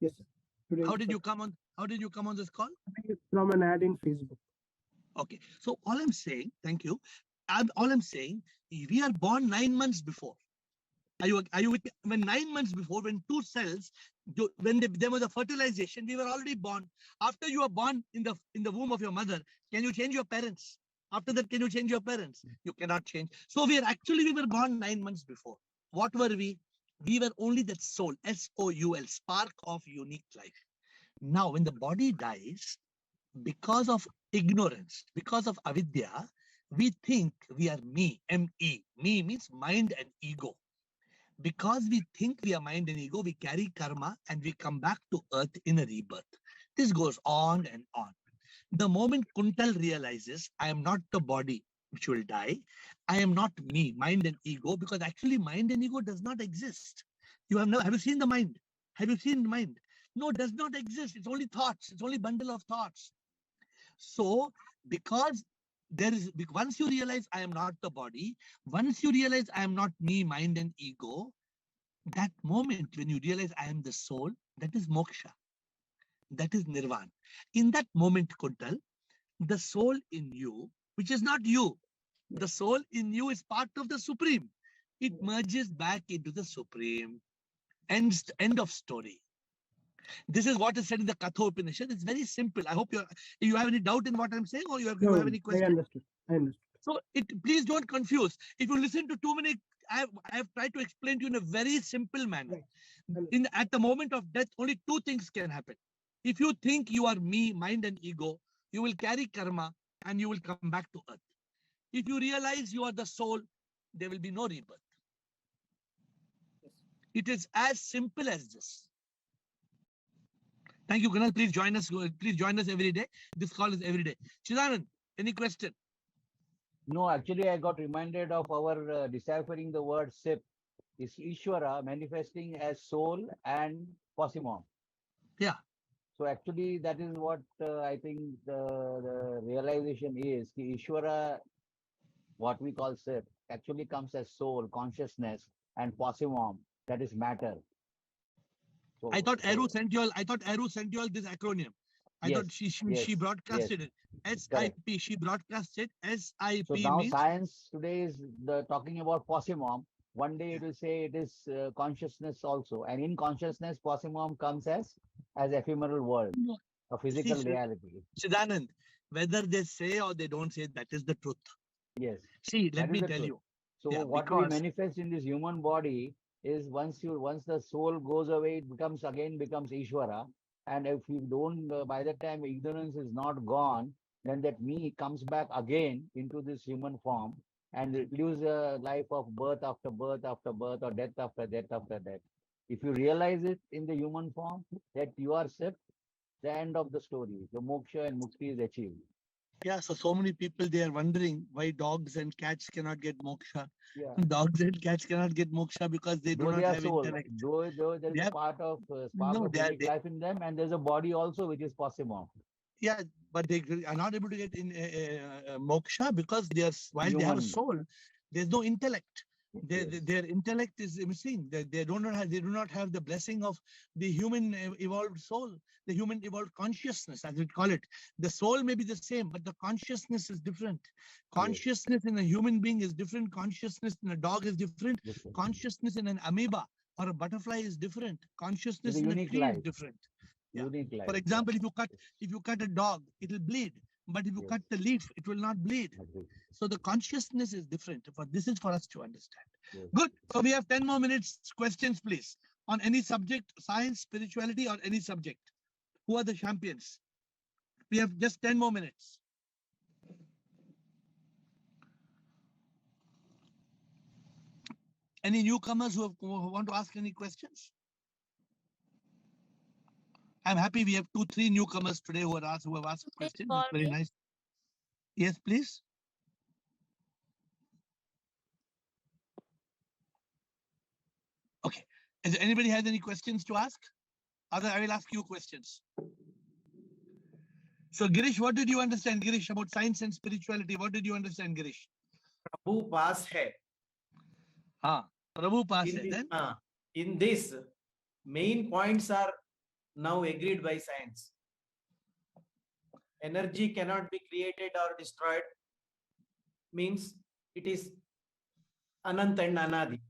Yes, sir. Today how did you come on this call? From an ad in Facebook. Okay. So all I'm saying, thank you. All I'm saying, we are born 9 months before. Are you with me? When 9 months before, when two cells, when there was a fertilization, we were already born. After you are born in the womb of your mother, can you change your parents? After that, can you change your parents? You cannot change. So we were born 9 months before. What were we? We were only that soul, SOUL, spark of unique life. Now, when the body dies, because of ignorance, because of avidya, we think we are me, M-E. Me means mind and ego. Because we think we are mind and ego, we carry karma and we come back to earth in a rebirth. This goes on and on. The moment Kuntal realizes, I am not the body which will die, I am not me, mind and ego, because actually mind and ego does not exist. Have you seen the mind? Have you seen the mind? No, it does not exist. It's only thoughts. It's only bundle of thoughts. So, because once you realize I am not the body, once you realize I am not me, mind and ego, that moment when you realize I am the soul, that is moksha. That is nirvana. In that moment, Kuntal, the soul in you, which is not you, the soul in you is part of the Supreme. It merges back into the Supreme. End of story. This is what is said in the Katha Upanishad. It's very simple. I hope you have any doubt in what I'm saying, or you have any I question? understood. So please don't confuse. If you listen to too many, I have tried to explain to you in a very simple manner. Right. At the moment of death, only two things can happen. If you think you are me, mind and ego, you will carry karma and you will come back to earth. If you realize you are the soul, there will be no rebirth. Yes. It is as simple as this. Thank you, Kunal. Please join us. Please join us every day. This call is every day. Chidanand, any question? No, actually, I got reminded of our deciphering the word SIP. Is Ishvara manifesting as soul and Posimon. Yeah. So actually, that is what I think the realization is. Ki Ishvara, what we call SIP, actually comes as soul, consciousness, and Posimon, that is matter. So, I thought AiR sent you all. I thought AiR sent you all this acronym. I thought she broadcasted it. SIP. She broadcasted SIP. So now means science today is talking about Posimon. One day it will say it is consciousness also, and in consciousness, Posimon comes as ephemeral world, a physical reality. Chidanand, whether they say or they don't say, that is the truth. Yes. See, let me tell you. So Yeah, what we manifest in this human body is once the soul goes away, it becomes Ishvara. And if you don't, by the time ignorance is not gone, then that me comes back again into this human form and it lives a life of birth after birth after birth, or death after death after death. If you realize it in the human form that you are sick, the end of the story, the moksha and mukti is achieved. Yeah, so many people, they are wondering why dogs and cats cannot get moksha. Yeah. Dogs and cats cannot get moksha because they do not have intellect. Though there is a part of spark of unique life in them, and there's a body also which is Posimon. Yeah, but they are not able to get in moksha because while they have a soul, there's no intellect. Their intellect is missing. They do not have the blessing of the human evolved soul, the human evolved consciousness, as we call it. The soul may be the same, but the consciousness is different. Consciousness in a human being is different. Consciousness in a dog is different. Consciousness in an amoeba or a butterfly is different. Consciousness in a tree is different. Yeah. For example, if you cut a dog, it will bleed. But if you cut the leaf, it will not bleed. So the consciousness is different. This is for us to understand. Good. So we have 10 more minutes. Questions, please. On any subject, science, spirituality, or any subject. Who are the champions? We have just 10 more minutes. Any newcomers who want to ask any questions? I'm happy we have 2-3 newcomers today who have asked questions. It's very nice. Yes, please. Okay. Does anybody has any questions to ask? Other, I will ask you questions. So, Girish, what did you understand, Girish, about science and spirituality? What did you understand, Girish? Prabhu pass hai. Prabhu pass hai. Then? In this, main points are now agreed by science. Energy cannot be created or destroyed, means it is Anant and Anadi.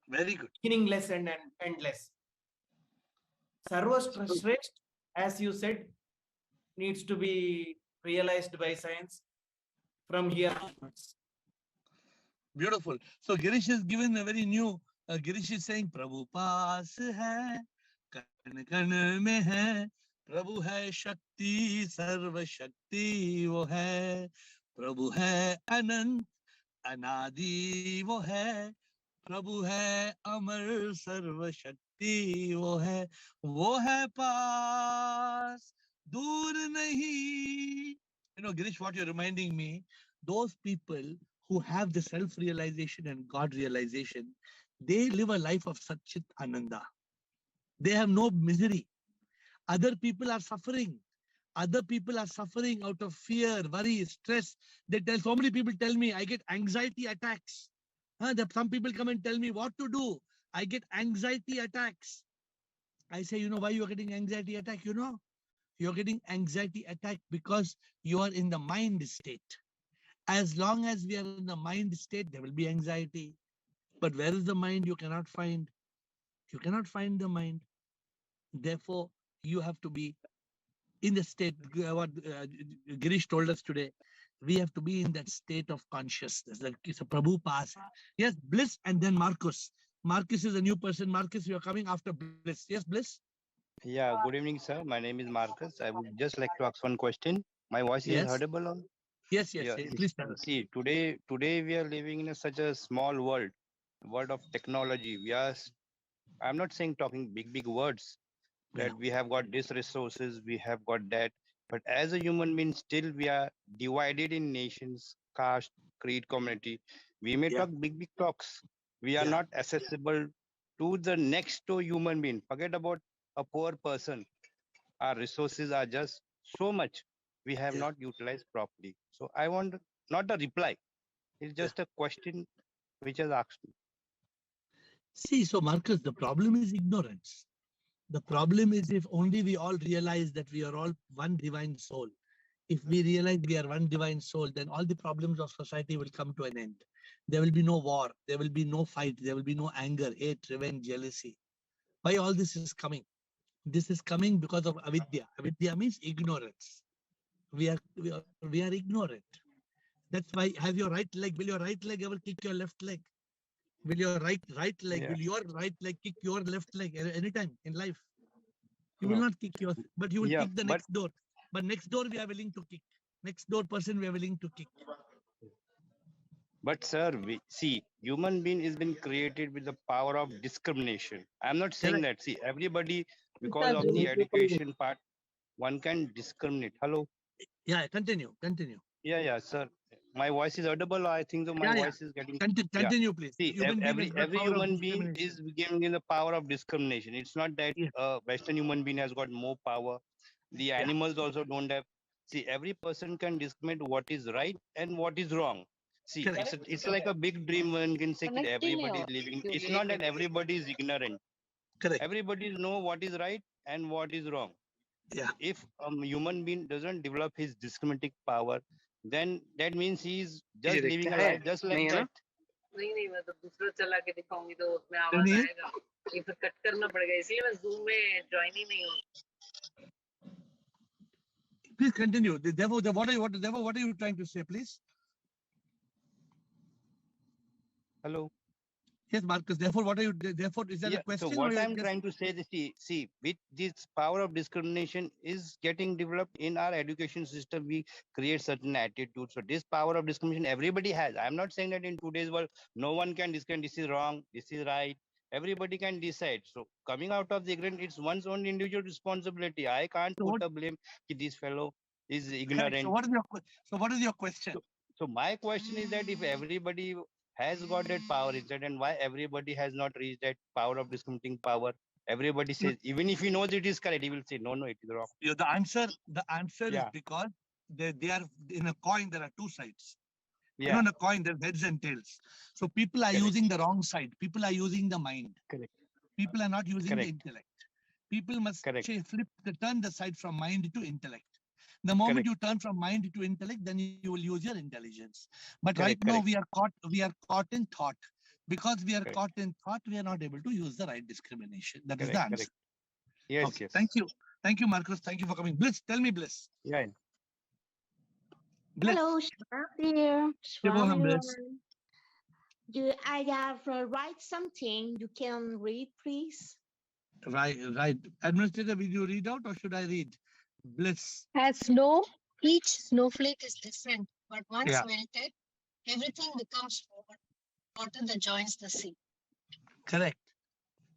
Very good. Beginningless and endless. Sarvashresht, as you said, needs to be realized by science from here onwards. Beautiful. So Girish is given a very new, Girish is saying, Prabhu paas hai, kan kan mein hai, Prabhu hai Shakti, Sarva Shakti wo hai, Prabhu hai Anant, Anadi wo hai, Prabhu hai Amar, Sarva Shakti wo hai paas, dur nahi. You know, Girish, what you're reminding me, those people who have the self-realization and God realization, they live a life of Satchit Ananda. They have no misery. Other people are suffering. Other people are suffering out of fear, worry, stress. So many people tell me, I get anxiety attacks. Some people come and tell me what to do. I get anxiety attacks. I say, you know why you're getting anxiety attack? You know, you're getting anxiety attack because you are in the mind state. As long as we are in the mind state, there will be anxiety. But where is the mind? You cannot find. You cannot find the mind. Therefore, you have to be in the state, what Girish told us today, we have to be in that state of consciousness. That is a Prabhu pass. Yes, Bliss, and then Marcus. Marcus is a new person. Marcus, you are coming after Bliss. Yes, Bliss? Yeah, good evening, sir. My name is Marcus. I would just like to ask one question. My voice is Yes. audible? On? Yes, Yeah. please tell us. See, today we are living in such a small world of technology. I'm not saying talking big words that we have got this resources, we have got that. But as a human being, still we are divided in nations, caste, creed, community. We may talk big talks. We are not accessible to the next to human being. Forget about a poor person. Our resources are just so much we have not utilized properly. So I want not a reply. It's just a question which has asked me. See, so Marcus, the problem is ignorance. The problem is if only we all realize that we are all one divine soul. If we realize we are one divine soul, then all the problems of society will come to an end. There will be no war. There will be no fight. There will be no anger, hate, revenge, jealousy. Why all this is coming? This is coming because of avidya. Avidya means ignorance. We are ignorant. That's why have your right leg. Will your right leg ever kick your left leg? Will your right leg? Will your right leg kick your left leg anytime in life? You will not kick yours, but you will kick the next door. But next door we are willing to kick. Next door person we are willing to kick. But sir, we see human being has been created with the power of discrimination. I'm not saying that. See, everybody, because of the education part, one can discriminate. Hello. Yeah, continue. Yeah, sir. My voice is audible. I think my voice is getting. Continue, please. See, every human being is given the power of discrimination. It's not that Western human being has got more power. The animals also don't have. See, every person can discriminate what is right and what is wrong. See, it's like a big dream. One can say that everybody is living. It's not that everybody is ignorant. Correct. Everybody know what is right and what is wrong. Yeah. If a human being doesn't develop his discriminating power, then that means he is just living a life just like that. नहीं मैं तो दूसरा चला के दिखाऊंगी तो उसमें आवाज आएगा ये फिर कट करना पड़ेगा इसलिए मैं Zoom में ज्वाइन ही नहीं हूँ. Please continue. Therefore, what are you trying to say, please? Hello. Yes, Marcus. Therefore, what are you? Therefore, is that a question? So what I'm trying to say is, see, with this power of discrimination is getting developed in our education system, we create certain attitudes. So this power of discrimination everybody has. I'm not saying that in today's world no one can discriminate. This is wrong. This is right. Everybody can decide. So coming out of the ignorance, it's one's own individual responsibility. I can't put a blame that this fellow is ignorant. So what is your question? So my question is that if everybody has got that power inside, and why everybody has not reached that power of discriminating power? Everybody says, even if he knows it is correct, he will say, no, it is wrong. The answer is because they are in a coin. There are two sides. You know, in a coin, there's heads and tails. So people are using the wrong side. People are using the mind. Correct. People are not using the intellect. People must turn the side from mind to intellect. The moment you turn from mind to intellect, then you will use your intelligence. But right now we are caught in thought. Because we are caught in thought, we are not able to use the right discrimination. That is the answer. Yes, okay. Thank you, Marcus. Thank you for coming. Bliss, tell me, Bliss. Yeah. Bliss. Hello, Shwab here. I have write something you can read, please. Right. Administrator, will you read out or should I read? Bliss. As snow, each snowflake is different, but once melted, everything becomes water that joins the sea. Correct.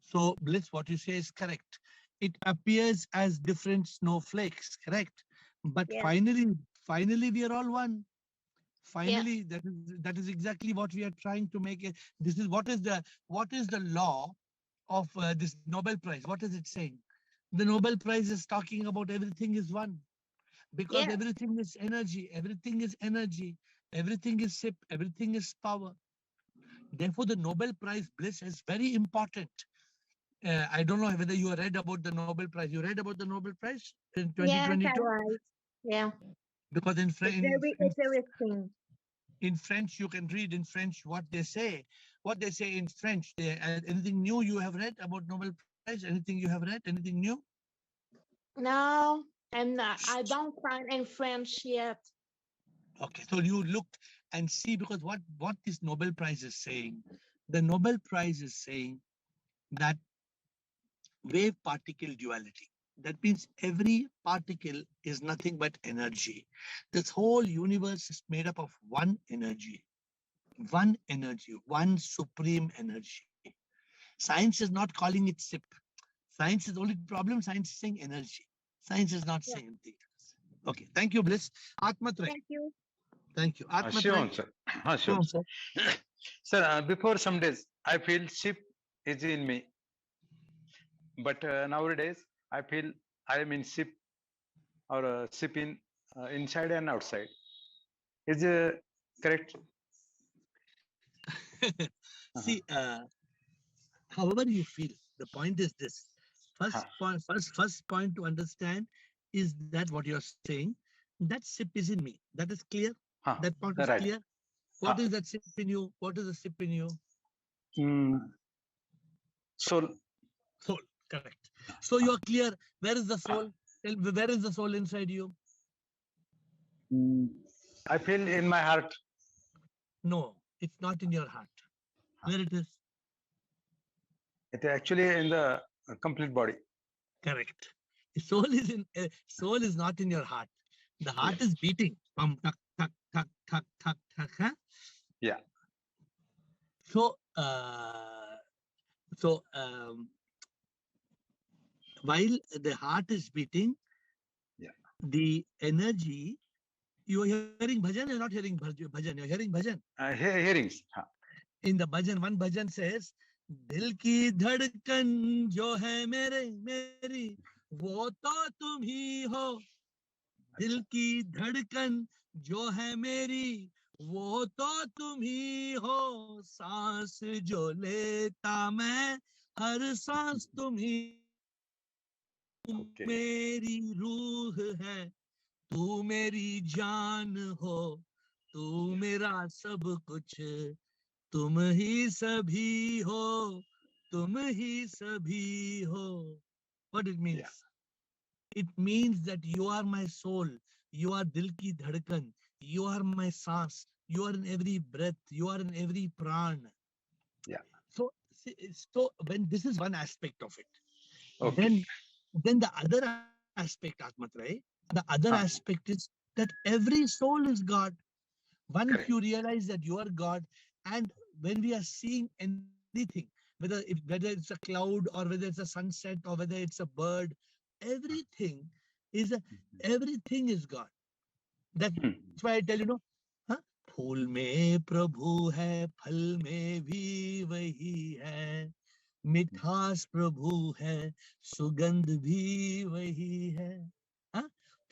So, Bliss, what you say is correct. It appears as different snowflakes, correct? But finally, we are all one. Finally, that is exactly what we are trying to make it. This is what is the law of this Nobel Prize? What is it saying? The Nobel Prize is talking about everything is one, because everything is energy, everything is SIP, everything is power. Therefore, the Nobel Prize, Bliss, is very important. I don't know whether you read about the Nobel Prize. You read about the Nobel Prize in 2022? Yeah. Because in French, in French, you can read in French what they say. What they say in French. Anything new you have read about Nobel Prize? Anything you have read? Anything new? No, I don't find any French yet. Okay, so you looked and see, because what this Nobel Prize is saying, the Nobel Prize is saying that wave particle duality. That means every particle is nothing but energy. This whole universe is made up of one energy, one supreme energy. Science is not calling it SIP. Science is the only problem. Science is saying energy. Science is not saying anything else. Okay, thank you, Bliss. Atmatray. Thank you. Thank you. Atmatray. Sure, sir. Sure. Sir. Sir, before some days, I feel ship is in me. But nowadays, I feel I am in ship or ship in inside and outside. Is correct? See, however you feel, the point is this. First point to understand is that what you're saying, that SIP is in me. That is clear. That point is right. clear. What is that SIP in you? What is the SIP in you? Soul. Soul, correct. So you are clear. Where is the soul? Where is the soul inside you? I feel in my heart. No, it's not in your heart. Where it is? It actually in the complete body. Correct. Soul is not in your heart. The heart is beating. Pum, tuck, tuck, tuck, tuck, tuck, tuck. Huh? Yeah. So, while the heart is beating, the energy, you are hearing bhajan, you're not hearing bhajan, you're hearing bhajan. Hearings. In the bhajan, one bhajan says, दिल की धड़कन जो है मेरी वो तो तुम ही हो. दिल की धड़कन जो है मेरी वो तो तुम ही हो. सांस जो लेता मैं हर सांस तुम ही. मेरी रूह है, तू मेरी जान हो, तू मेरा सब कुछ, तुम ही सभी हो, तुम ही सभी हो. What it means? It means that you are my soul, you are dil ki dhadkan, you are my saans, you are in every breath, you are in every pran. Yeah. So when this is one aspect of it, okay. then the other aspect, Atmatray, the other aspect is that every soul is God. Once you realize that you are God, and when we are seeing anything, whether it's a cloud or whether it's a sunset or whether it's a bird, everything is God. That's why I tell you, फूल में प्रभु है, फल में भी वही है, मिठास प्रभु है, सुगंध भी वही है.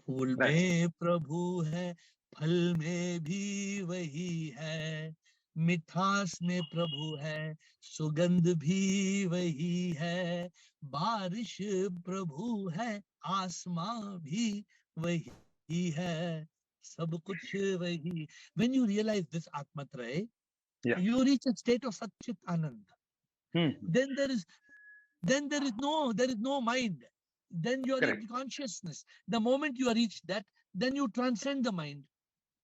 फूल में प्रभु है, फल में भी वही है, मिठास में प्रभु है, सुगंध भी वही है, बारिश प्रभु है, आसमां भी वही है, सब कुछ वही. When you realize this, Atmatray, you reach a state of Satchit Ananda. Then there is no mind. Then you are in consciousness. The moment you reach that, then you transcend the mind.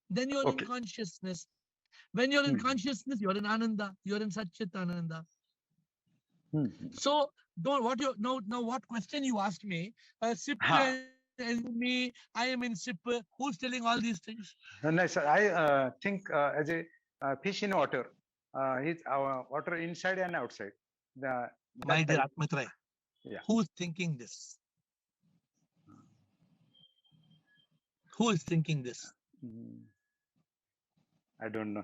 Then you are in consciousness. When you're in consciousness, you're in Ananda. You're in Satchit Ananda. So, what question you asked me? SIP and me, I am in SIP. Who's telling all these things? No, sir. I think as a fish in water, his water inside and outside. My dear Atmatray, who's thinking this? Who is thinking this? I don't know.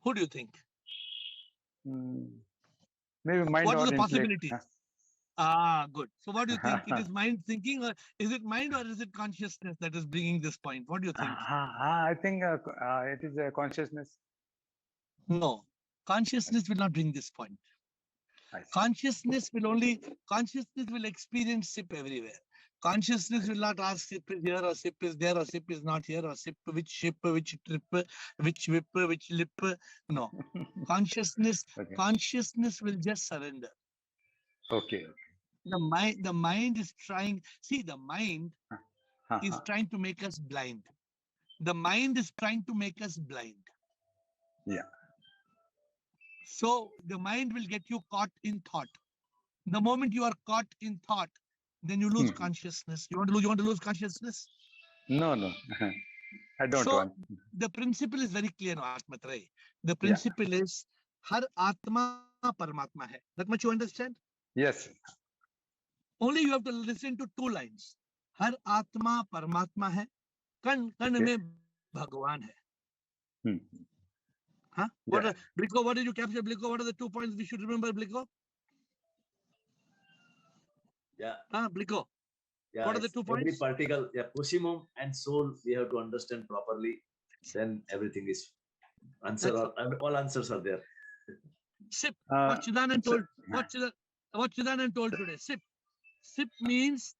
Who do you think? Maybe mind. What or are the intellect. possibilities? Good. So what do you think? It is mind thinking, or is it mind, or is it consciousness that is bringing this point? What do you think? I think it is a consciousness. No, consciousness will not bring this point. Consciousness will experience SIP everywhere. Consciousness will not ask SIP is here or SIP is there or SIP is not here or SIP which ship, which trip, which whip, which lip. No. Consciousness will just surrender. Okay. The mind is trying. See, the mind is trying to make us blind. The mind is trying to make us blind. Yeah. So the mind will get you caught in thought. The moment you are caught in thought, then you lose consciousness. You want to lose consciousness? No. I don't So want. the principle is very clear, Atmatray. The principle is Har Atma Paramatma hai. That much you understand? Yes. Only you have to listen to two lines. Har Atma Paramatma hai. Kan mein Bhagwan hai. Huh? Bliko, what did you capture, Bliko? What are the 2 points we should remember, Bliko? Yeah. Bliko. Yeah, What are the 2 points? Every particle, posimum and soul, we have to understand properly. Then everything is all answers are there. Sip. What Chidanand told. What Chidanand told today. Sip. Sip means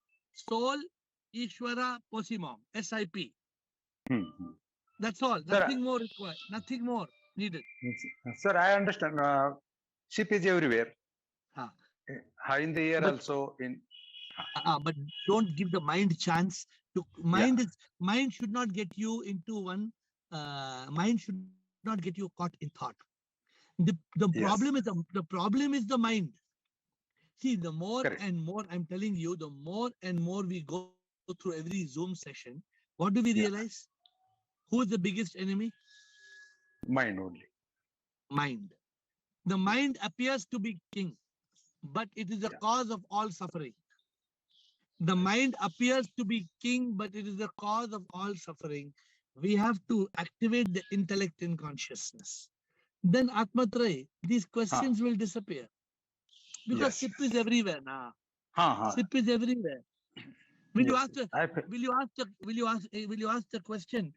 soul, Ishvara, Posimum. SIP. That's all. Nothing more required. Nothing more needed. Sir, I understand. SIP is everywhere. In the air also. But don't give the mind chance to. Mind should not get you into one. Mind should not get you caught in thought. The problem is the problem is the mind. See, the more and more I'm telling you, the more and more we go through every Zoom session, what do we realize? Who is the biggest enemy? Mind only. Mind. The mind appears to be king, but it is the cause of all suffering. The mind appears to be king, but it is the cause of all suffering. We have to activate the intellect and consciousness. Then Atmatray, these questions will disappear. Because SIP is everywhere now. SIP is everywhere. Will you ask the question?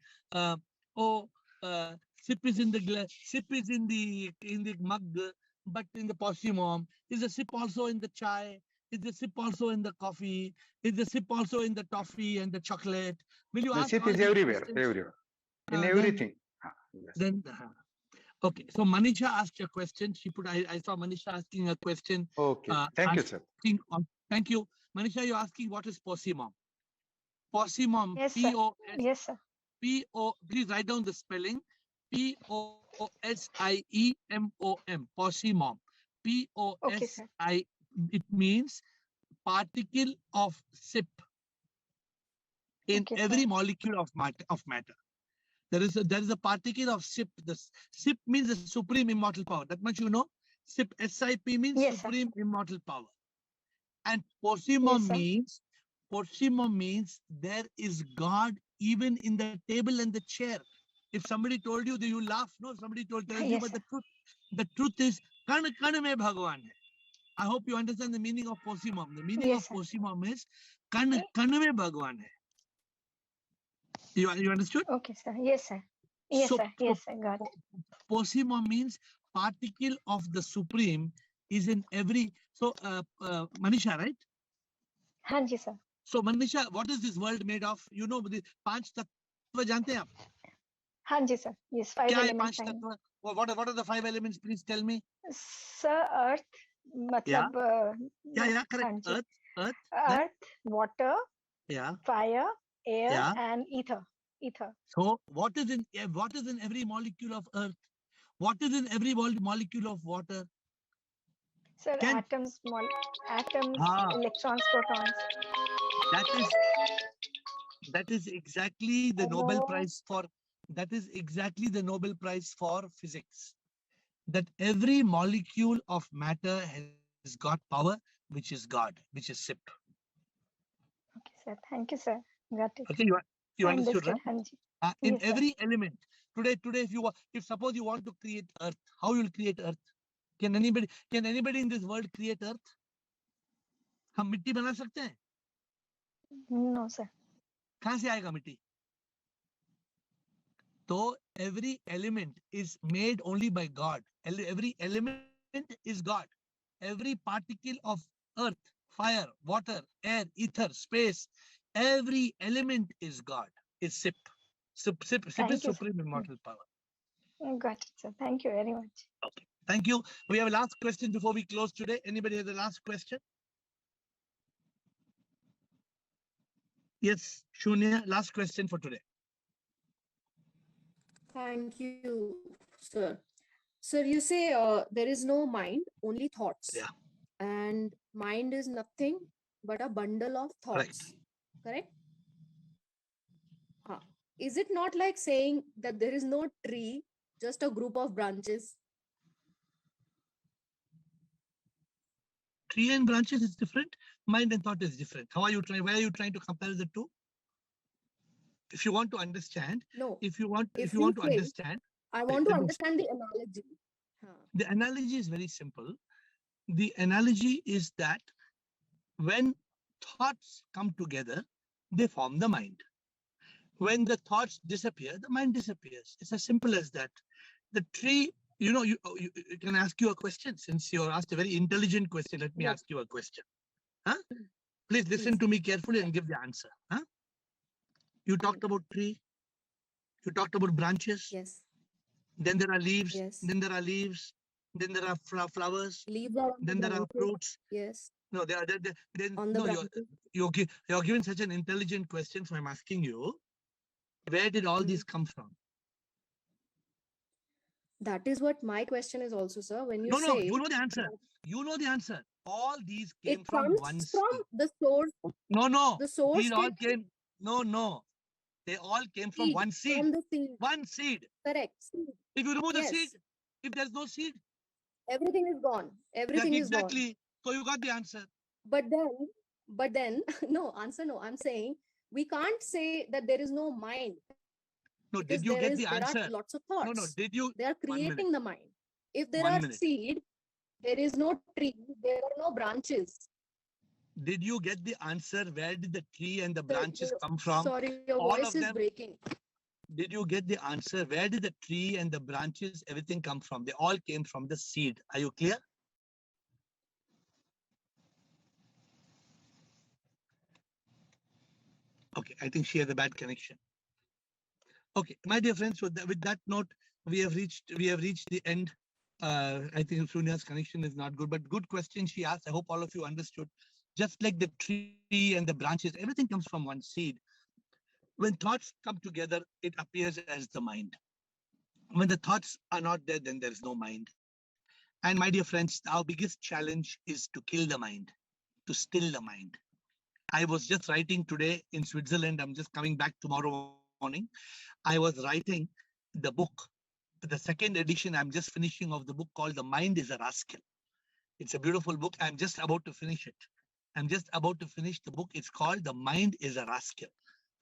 SIP is in the glass. SIP is in the mug, but in the posimum. Is the SIP also in the chai? Is the SIP also in the coffee? Is the SIP also in the toffee and the chocolate? Will you ask? SIP is everywhere. Everywhere. In everything. Okay, so Manisha asked a question. She put. I saw Manisha asking a question. Okay. Thank you, sir. Thank you, Manisha. You're asking what is posimum? Posimum. Yes, sir. Yes, sir. Please write down the spelling. POSIEMOM. Posimum. POSI. It means particle of SIP in every molecule of matter. There is a particle of SIP. The SIP means the supreme immortal power. That much you know. SIP means supreme immortal power. And posimum means there is God even in the table and the chair. If somebody told you, you laugh. No, somebody tells you, but the truth is kan mein Bhagwan hai. I hope you understand the meaning of posimum. The meaning of posimum is kan mein Bhagwan hai. You understood? Okay, sir. Yes, sir. Yes, sir. Yes, sir. Got it. Posimum means particle of the supreme is in every. So, Manisha, right? Hanji, sir. So, Manisha, what is this world made of? You know, the 5 tattva jante hain aap? Hanji, sir. Yes, 5 elements. What are the 5 elements? Please tell me. Sir, earth. Matlab, correct. Earth, water, fire, air, and ether. So, what is in every molecule of earth? What is in every molecule of water? Sir, atoms, electrons, protons. That is exactly the Nobel Prize for. That is exactly the Nobel Prize for physics. That every molecule of matter has got power, which is God, which is SIP. Okay, sir. Thank you, sir. Got it. Okay, you understood, right? Hanji. In every element. Today, if suppose you want to create Earth, how you will create Earth? Can anybody in this world create Earth? हम मिट्टी बना सकते हैं? No, sir. कहाँ से आएगा मिट्टी? So every element is made only by God. Every element is God. Every particle of earth, fire, water, air, ether, space, every element is God. Is SIP. SIP is supreme immortal power. Got it, sir. Thank you very much. Okay. Thank you. We have a last question before we close today. Anybody has a last question? Yes, Shunya, last question for today. Thank you, sir. Sir, you say there is no mind, only thoughts. Yeah. And mind is nothing but a bundle of thoughts. Correct? Is it not like saying that there is no tree, just a group of branches? Tree and branches is different. Mind and thought is different. How are you trying? Why are you trying to compare the two? If you want to understand, No. if you want If to you say, understand, I want to understand the analogy. the analogy is very simple. The analogy is that when thoughts come together, they form the mind. When the thoughts disappear, the mind disappears. It's as simple as that. The tree, you can ask you a question. Since you asked a very intelligent question, let me ask you a question. Huh? Please listen to me carefully and give the answer. Huh? You talked about tree. You talked about branches. Yes. Then there are leaves. Yes. Then there are leaves. Then there are flowers. Leaves are on then the there are branches. fruits. Yes. No, they are. Then On the no, branches. you're giving such an intelligent question. So I'm asking you, where did all these come from? That is what my question is also, sir. When you No, say you know the answer. You know the answer. All these came it from comes one from seed. the source. No. The source These all came. No. They all came from one seed. From the seed. One seed. Correct. Seed. If you remove the Yes. seed, if there's no seed, everything is gone. Everything is gone. Exactly. So you got the answer. But then, no, answer no. I'm saying we can't say that there is no mind. No, Because did you get the there answer? are lots of thoughts. No, did you? They are creating the mind. If there 1 are minute. seed, there is no tree, there are no branches. Did you get the answer? Where did the tree and the branches come from? Sorry, your All voice of is them. breaking. Did you get the answer? Where did the tree and the branches, everything come from? They all came from the seed. Are you clear? Okay, I think she has a bad connection. Okay, my dear friends, with that note, we have reached the end. I think Sunya's connection is not good, but good question she asked. I hope all of you understood. Just like the tree and the branches, everything comes from one seed. When thoughts come together, it appears as the mind. When the thoughts are not there, then there is no mind. And my dear friends, our biggest challenge is to kill the mind, to still the mind. I was just writing today in Switzerland. I'm just coming back tomorrow morning. I was writing the book, the second edition. I'm just finishing of the book called The Mind is a Rascal. It's a beautiful book. I'm just about to finish it. I'm just about to finish the book. It's called The Mind is a Rascal.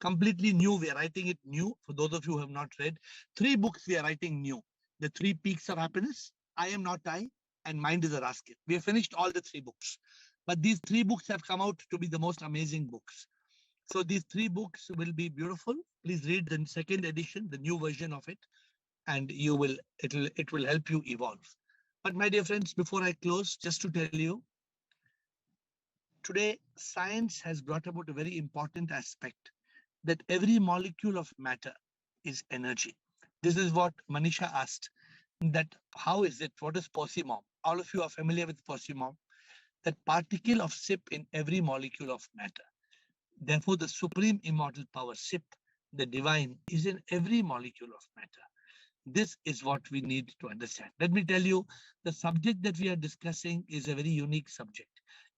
Completely new. We are writing it new. For those of you who have not read, 3 books we are writing new. The 3 Peaks of Happiness, I Am Not I, and Mind is a Rascal. We have finished all the 3 books. But these 3 books have come out to be the most amazing books. So these 3 books will be beautiful. Please read the second edition, the new version of it, and it will help you evolve. But my dear friends, before I close, just to tell you, today science has brought about a very important aspect, that every molecule of matter is energy. This is what Manisha asked, that how is it, what is Posimom? All of you are familiar with Posimom, that particle of SIP in every molecule of matter. Therefore, the supreme immortal power, SIP, the divine, is in every molecule of matter. This is what we need to understand. Let me tell you, the subject that we are discussing is a very unique subject.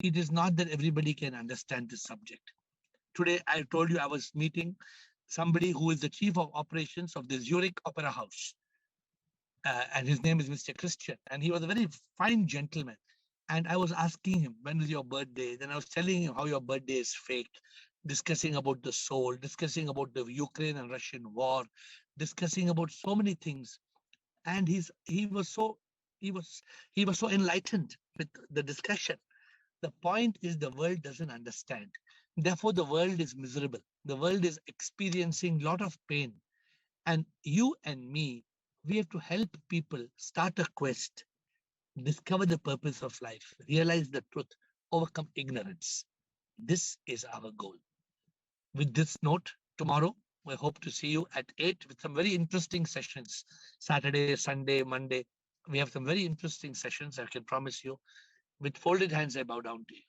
It is not that everybody can understand this subject. Today, I told you I was meeting somebody who is the chief of operations of the Zurich Opera House. And his name is Mr. Christian. And he was a very fine gentleman. And I was asking him, when is your birthday? Then I was telling him how your birthday is fake, discussing about the soul, discussing about the Ukraine and Russian war, discussing about so many things. And he was so enlightened with the discussion. The point is, the world doesn't understand. Therefore, the world is miserable. The world is experiencing a lot of pain. And you and me, we have to help people start a quest, discover the purpose of life, realize the truth, overcome ignorance. This is our goal. With this note, tomorrow, we hope to see you at 8 with some very interesting sessions. Saturday, Sunday, Monday. We have some very interesting sessions, I can promise you. With folded hands, I bow down to you.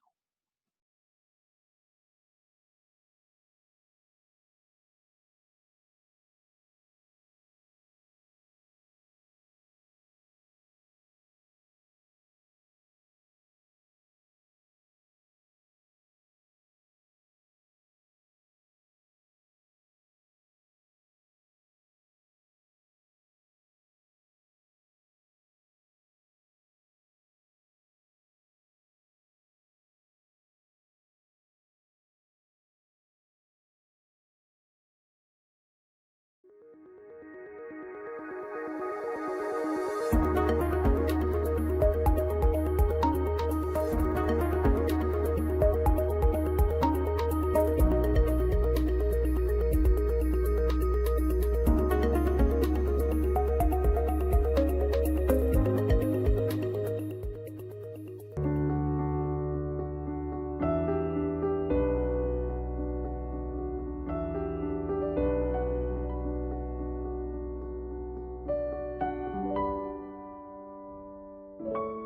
you.